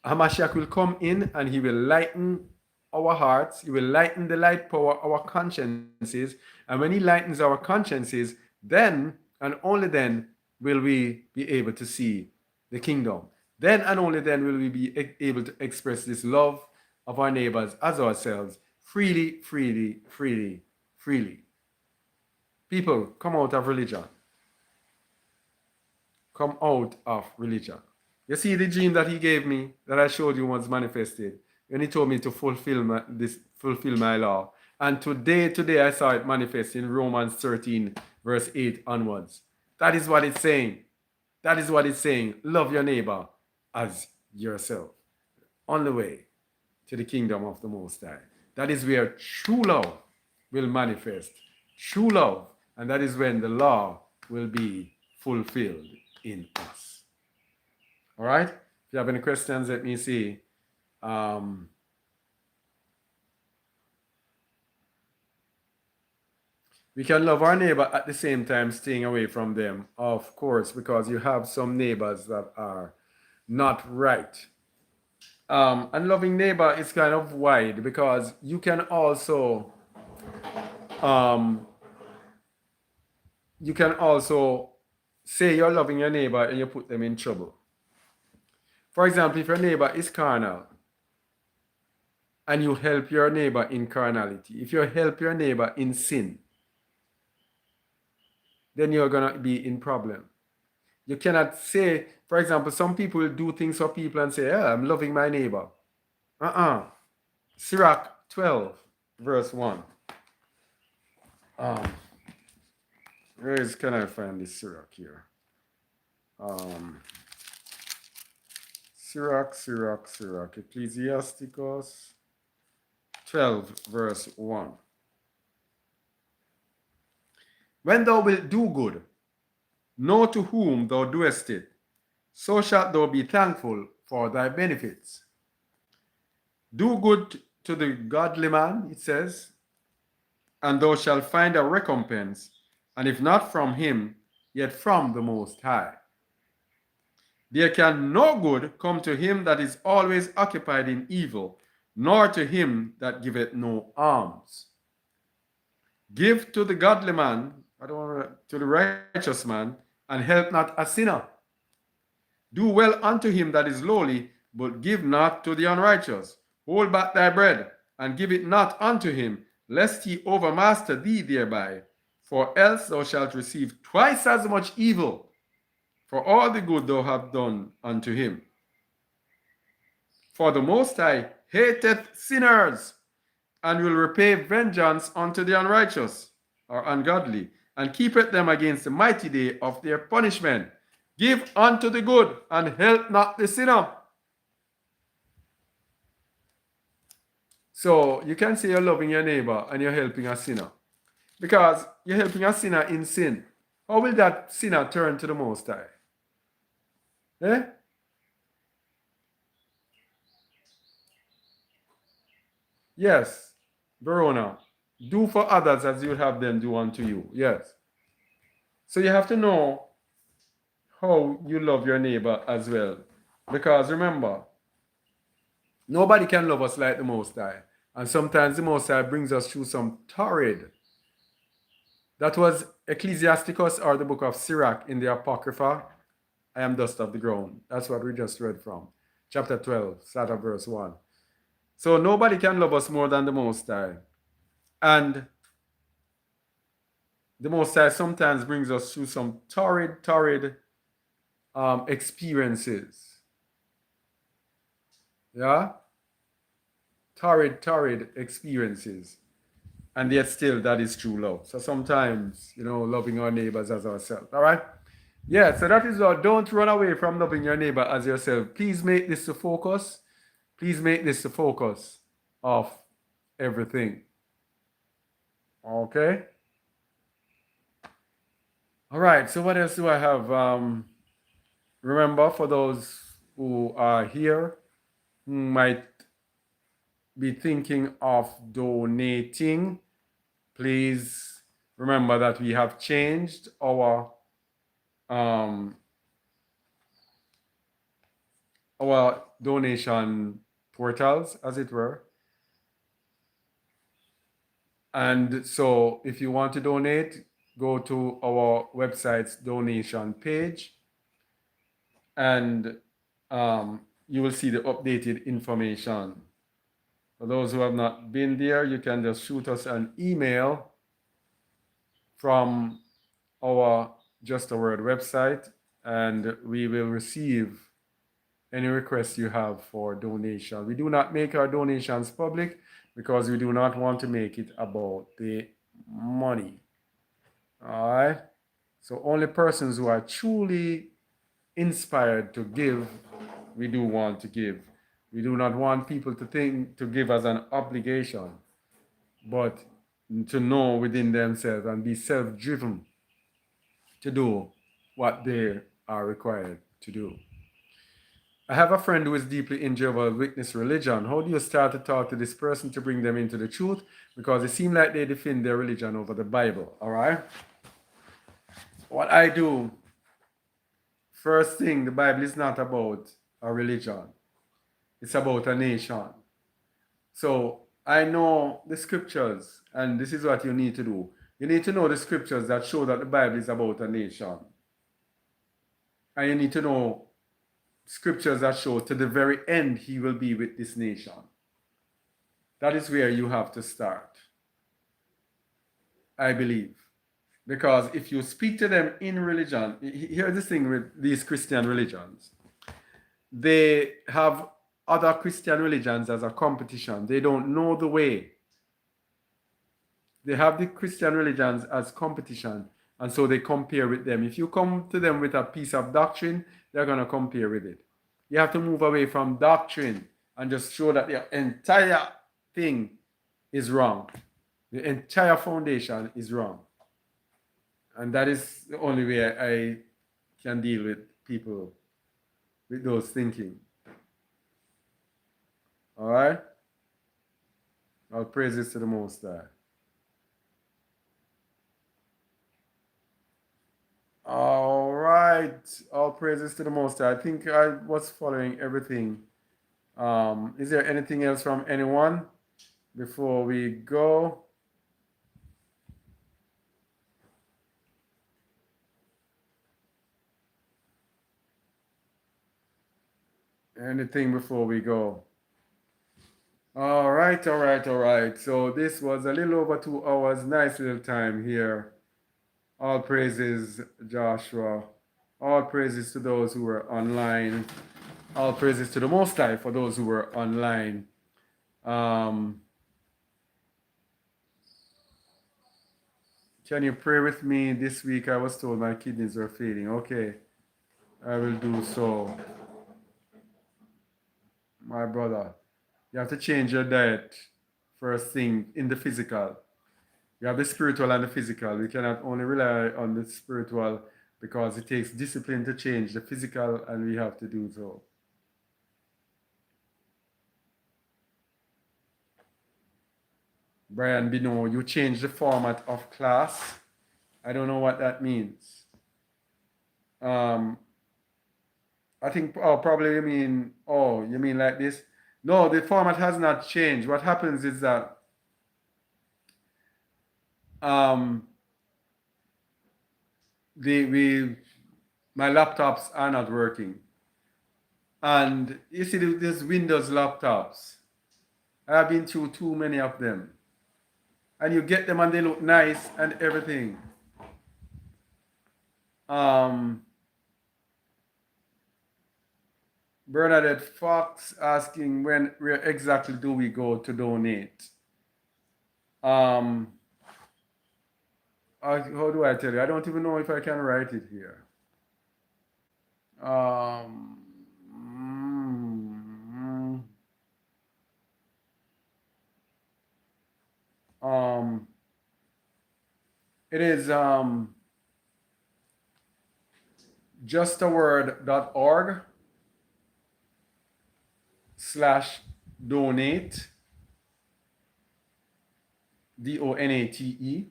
Hamashiach will come in and he will lighten our hearts. He will lighten the light power, our consciences. And when he lightens our consciences, then and only then will we be able to see the kingdom. Then and only then will we be able to express this love of our neighbors as ourselves freely, freely, freely, freely. People, come out of religion. Come out of religion. You see the dream that he gave me that I showed you was manifested when he told me to fulfill my law. And today I saw it manifest in Romans 13, verse 8 onwards. That is what it's saying. That is what it's saying. Love your neighbor as yourself. On the way to the kingdom of the Most High. That is where true love will manifest. True love. And that is when the law will be fulfilled in us. All right? If you have any questions, let me see. We can love our neighbor at the same time staying away from them, of course, because you have some neighbors that are not right. And loving neighbor is kind of wide because you can also say you're loving your neighbor and you put them in trouble. For example, if your neighbor is carnal and you help your neighbor in carnality, if you help your neighbor in sin, then you're going to be in problem. You cannot say, for example, some people will do things for people and say, yeah, I'm loving my neighbor. Sirach 12, verse 1. Where can I find this Sirach here? Sirach, Ecclesiasticus 12, verse 1. When thou wilt do good, know to whom thou doest it, so shalt thou be thankful for thy benefits. Do good to the godly man, it says, and thou shalt find a recompense, and if not from him, yet from the Most High. There can no good come to him that is always occupied in evil, nor to him that giveth no alms. Give to the godly man, to the righteous man, and help not a sinner. Do well unto him that is lowly, but give not to the unrighteous. Hold back thy bread, and give it not unto him, lest he overmaster thee thereby. For else thou shalt receive twice as much evil for all the good thou hast done unto him. For the Most High hateth sinners, and will repay vengeance unto the unrighteous or ungodly, and keepeth them against the mighty day of their punishment. Give unto the good, and help not the sinner. So you can say you're loving your neighbor and you're helping a sinner. Because you're helping a sinner in sin. How will that sinner turn to the Most High? Eh? Yes, Verona. Do for others as you would have them do unto you. Yes. So you have to know how you love your neighbor as well. Because remember, nobody can love us like the Most High. And sometimes the Most High brings us through some torrid. That was Ecclesiasticus or the book of Sirach in the Apocrypha. I am dust of the ground. That's what we just read from. Chapter 12, start of verse 1. So nobody can love us more than the Most High. And the Most High sometimes brings us through some torrid experiences. Yeah? Torrid experiences. And yet still that is true love. So sometimes, loving our neighbors as ourselves. All right? Yeah, so that is all. Don't run away from loving your neighbor as yourself. Please make this the focus. Please make this the focus of everything. Okay? All right, so what else do I have? Remember, for those who are here, who might be thinking of donating, please remember that we have changed um, our donation portals, as it were. And so if you want to donate, go to our website's donation page, and you will see the updated information. For those who have not been there, you can just shoot us an email from our Just a Word website, and we will receive any requests you have for donation. We do not make our donations public because we do not want to make it about the money. All right? So only persons who are truly inspired to give, we do want to give. We do not want people to think to give as an obligation, but to know within themselves and be self-driven to do what they are required to do. I have a friend who is deeply in Jehovah's Witness religion. How do you start to talk to this person to bring them into the truth? Because it seems like they defend their religion over the Bible. All right? What I do, first thing, the Bible is not about a religion. It's about a nation. So I know the scriptures, and this is what you need to do. You need to know the scriptures that show that the Bible is about a nation. And you need to know scriptures that show to the very end he will be with this nation. That is where you have to start, I believe. Because if you speak to them in religion, here's the thing with these Christian religions. They have other Christian religions as a competition. They don't know the way. They have the Christian religions as competition, and so they compare with them. If you come to them with a piece of doctrine, they're going to compare with it. You have to move away from doctrine and just show that the entire thing is wrong. The entire foundation is wrong. And that is the only way I can deal with people with those thinking. All right? All praises to the Most High. All right. All praises to the Most High. I think I was following everything. Is there anything else from anyone before we go? Anything before we go? All right, all right, all right. So this was a little over 2 hours. Nice little time here. All praises, Joshua. All praises to those who were online. All praises to the Most High for those who were online. Can you pray with me this week? I was told my kidneys were failing. Okay, I will do so. My brother, you have to change your diet first thing in the physical. You have the spiritual and the physical. We cannot only rely on the spiritual because it takes discipline to change the physical, and we have to do so. Brian Bino, you changed the format of class. I don't know what that means. I think, probably you mean like this? No, the format has not changed. What happens is that my laptops are not working. And you see these Windows laptops. I have been through too many of them. And you get them and they look nice and everything. Bernadette Fox asking where exactly do we go to donate? Um, how do I tell you? I don't even know if I can write it here. Um, mm, um, it is justaword.org slash donate, DONATE,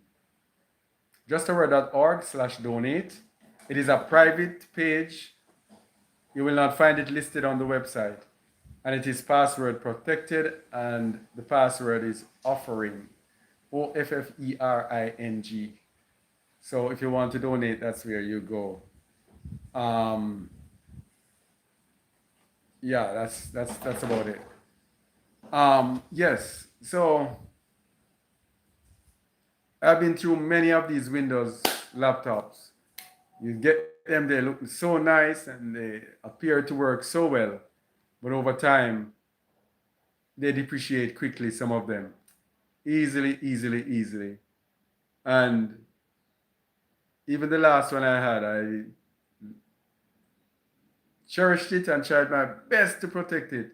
justaword.org slash donate. It is a private page. You will not find it listed on the website. And it is password protected, and the password is offering, OFFERING. So if you want to donate, that's where you go. Yeah, that's about it. Yes, so I've been through many of these Windows laptops. You get them, they look so nice and they appear to work so well, but over time, they depreciate quickly, some of them. Easily, easily, easily. And even the last one I had, I cherished it and tried my best to protect it.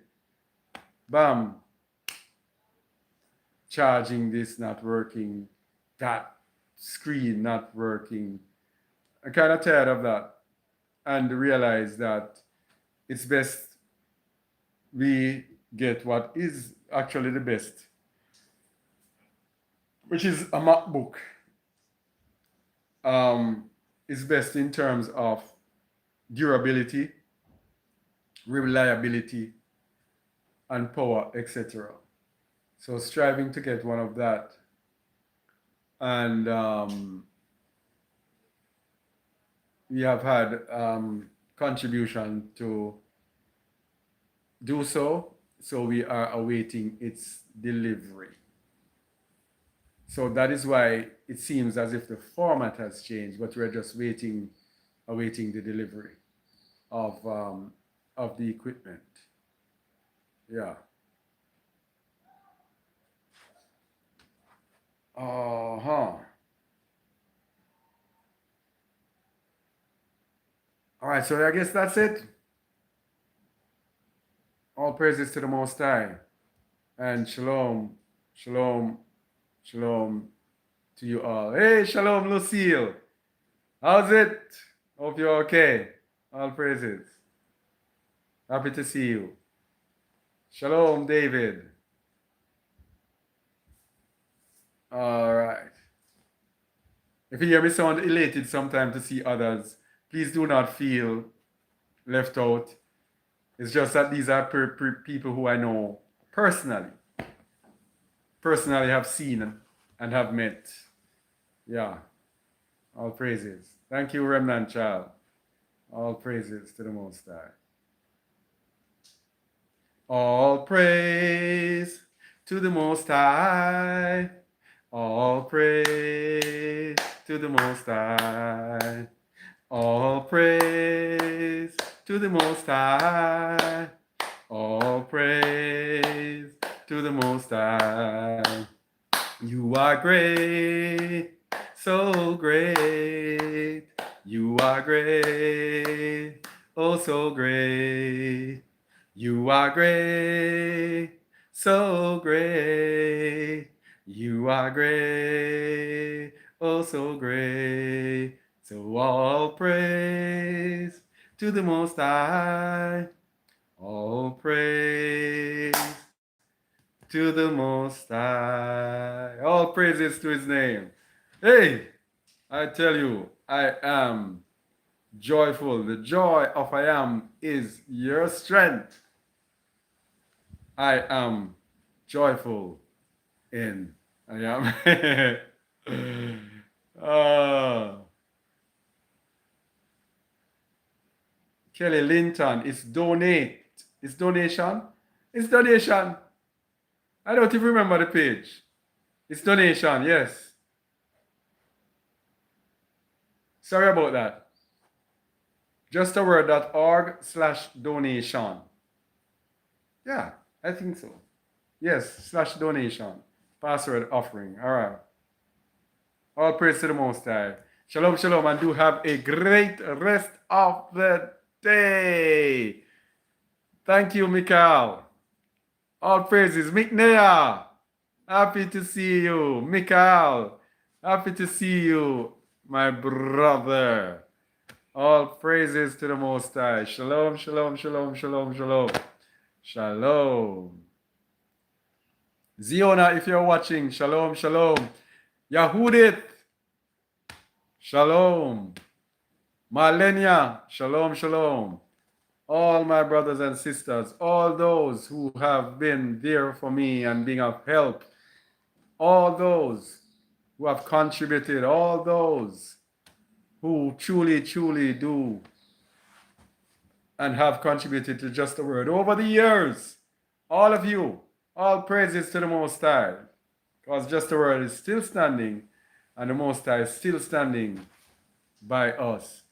Bam, charging this not working, that screen not working. I'm kind of tired of that and realize that it's best we get what is actually the best, which is a MacBook. Is best in terms of durability, reliability, and power, etc. So striving to get one of that, and we have had contribution to do so. So we are awaiting its delivery. So that is why it seems as if the format has changed, but we're just awaiting the delivery of the equipment. Yeah. Uh-huh. All right, so I guess that's it. All praises to the Most High. And shalom, shalom, shalom to you all. Hey, shalom, Lucille. How's it? Hope you're okay. All praises. Happy to see you. Shalom, David. All right. If you hear me sound elated sometime to see others, please do not feel left out. It's just that these are people who I know personally have seen and have met. Yeah, all praises. Thank you, Remnant Child. All praises to the Most High. All praise to the Most High. All praise to the Most High. All praise to the Most High. All praise to the Most High. You are great, so great. You are great, oh so great. You are great, so great. You are great, oh so great. So all praise to the Most High. All praise to the Most High. All praises to His name. Hey, I tell you, I am joyful. The joy of I am is your strength. I am joyful in I am. uh, Kelly Linton, it's donate. It's donation. It's donation. I don't even remember the page. It's donation, yes. Sorry about that. Justaword.org/donation. Yeah, I think so. Yes, /donation. Password offering. All right. All praise to the Most High. Shalom, shalom, and do have a great rest of the day. Thank you, Mikhail. All praises. Miknea, happy to see you. Mikhail, happy to see you, my brother. All praises to the Most High. Shalom, shalom, shalom, shalom, shalom. Shalom. Ziona, if you're watching, shalom, shalom. Yahudit, shalom. Malenia, shalom, shalom. All my brothers and sisters, all those who have been there for me and being of help, all those who have contributed, all those who truly, truly do and have contributed to Just the Word over the years. All of you, all praises to the Most High, because Just the Word is still standing and the Most High is still standing by us.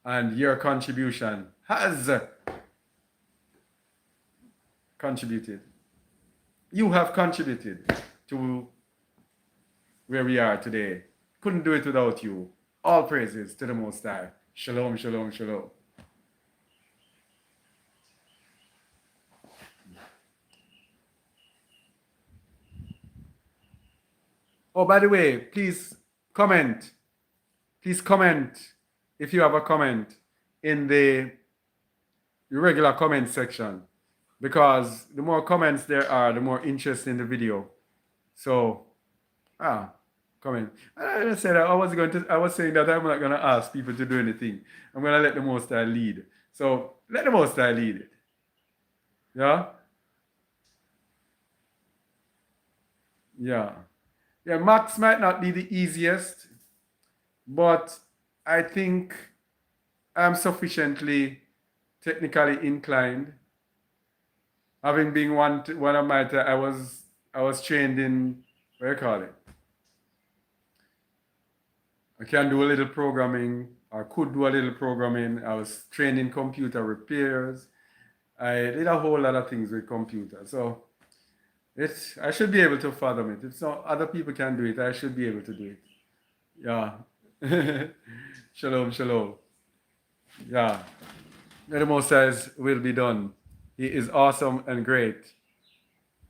And your contribution has contributed. You have contributed to where we are today. Couldn't do it without you. All praises to the Most High. Shalom, shalom, shalom. Oh, by the way, please comment. Please comment if you have a comment in the regular comment section, because the more comments there are, the more interest in the video. So, comment. I said I was saying that I'm not going to ask people to do anything. I'm going to let the Most High lead. So, let the Most High lead it. Yeah? Yeah. Yeah, Max might not be the easiest, but I think I'm sufficiently technically inclined. Having been one of my, I was trained in, what do you call it? I can do a little programming, or could do a little programming. I was trained in computer repairs. I did a whole lot of things with computers. So I should be able to fathom it. If some other people can do it, I should be able to do it. Yeah. Shalom, shalom. Yeah. The Most says will be done. He is awesome and great.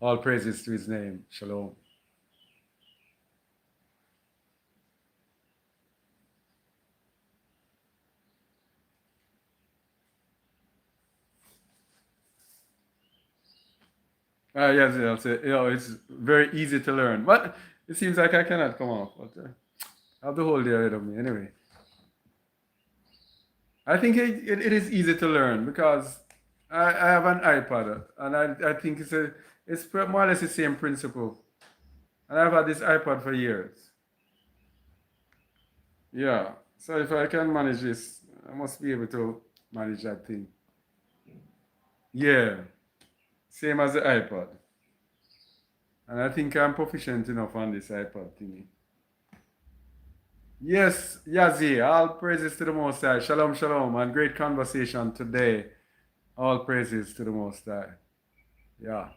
All praises to his name. Shalom. Yes, yes, it's very easy to learn. But it seems like I cannot come off. But I have the whole day ahead of me anyway. I think it is easy to learn because I have an iPad and I think it's more or less the same principle. And I've had this iPad for years. Yeah. So if I can manage this, I must be able to manage that thing. Yeah. Same as the iPad. And I think I'm proficient enough on this iPad thingy. Yes, Yazi, all praises to the Most High. Shalom, shalom, and great conversation today. All praises to the Most High. Yeah.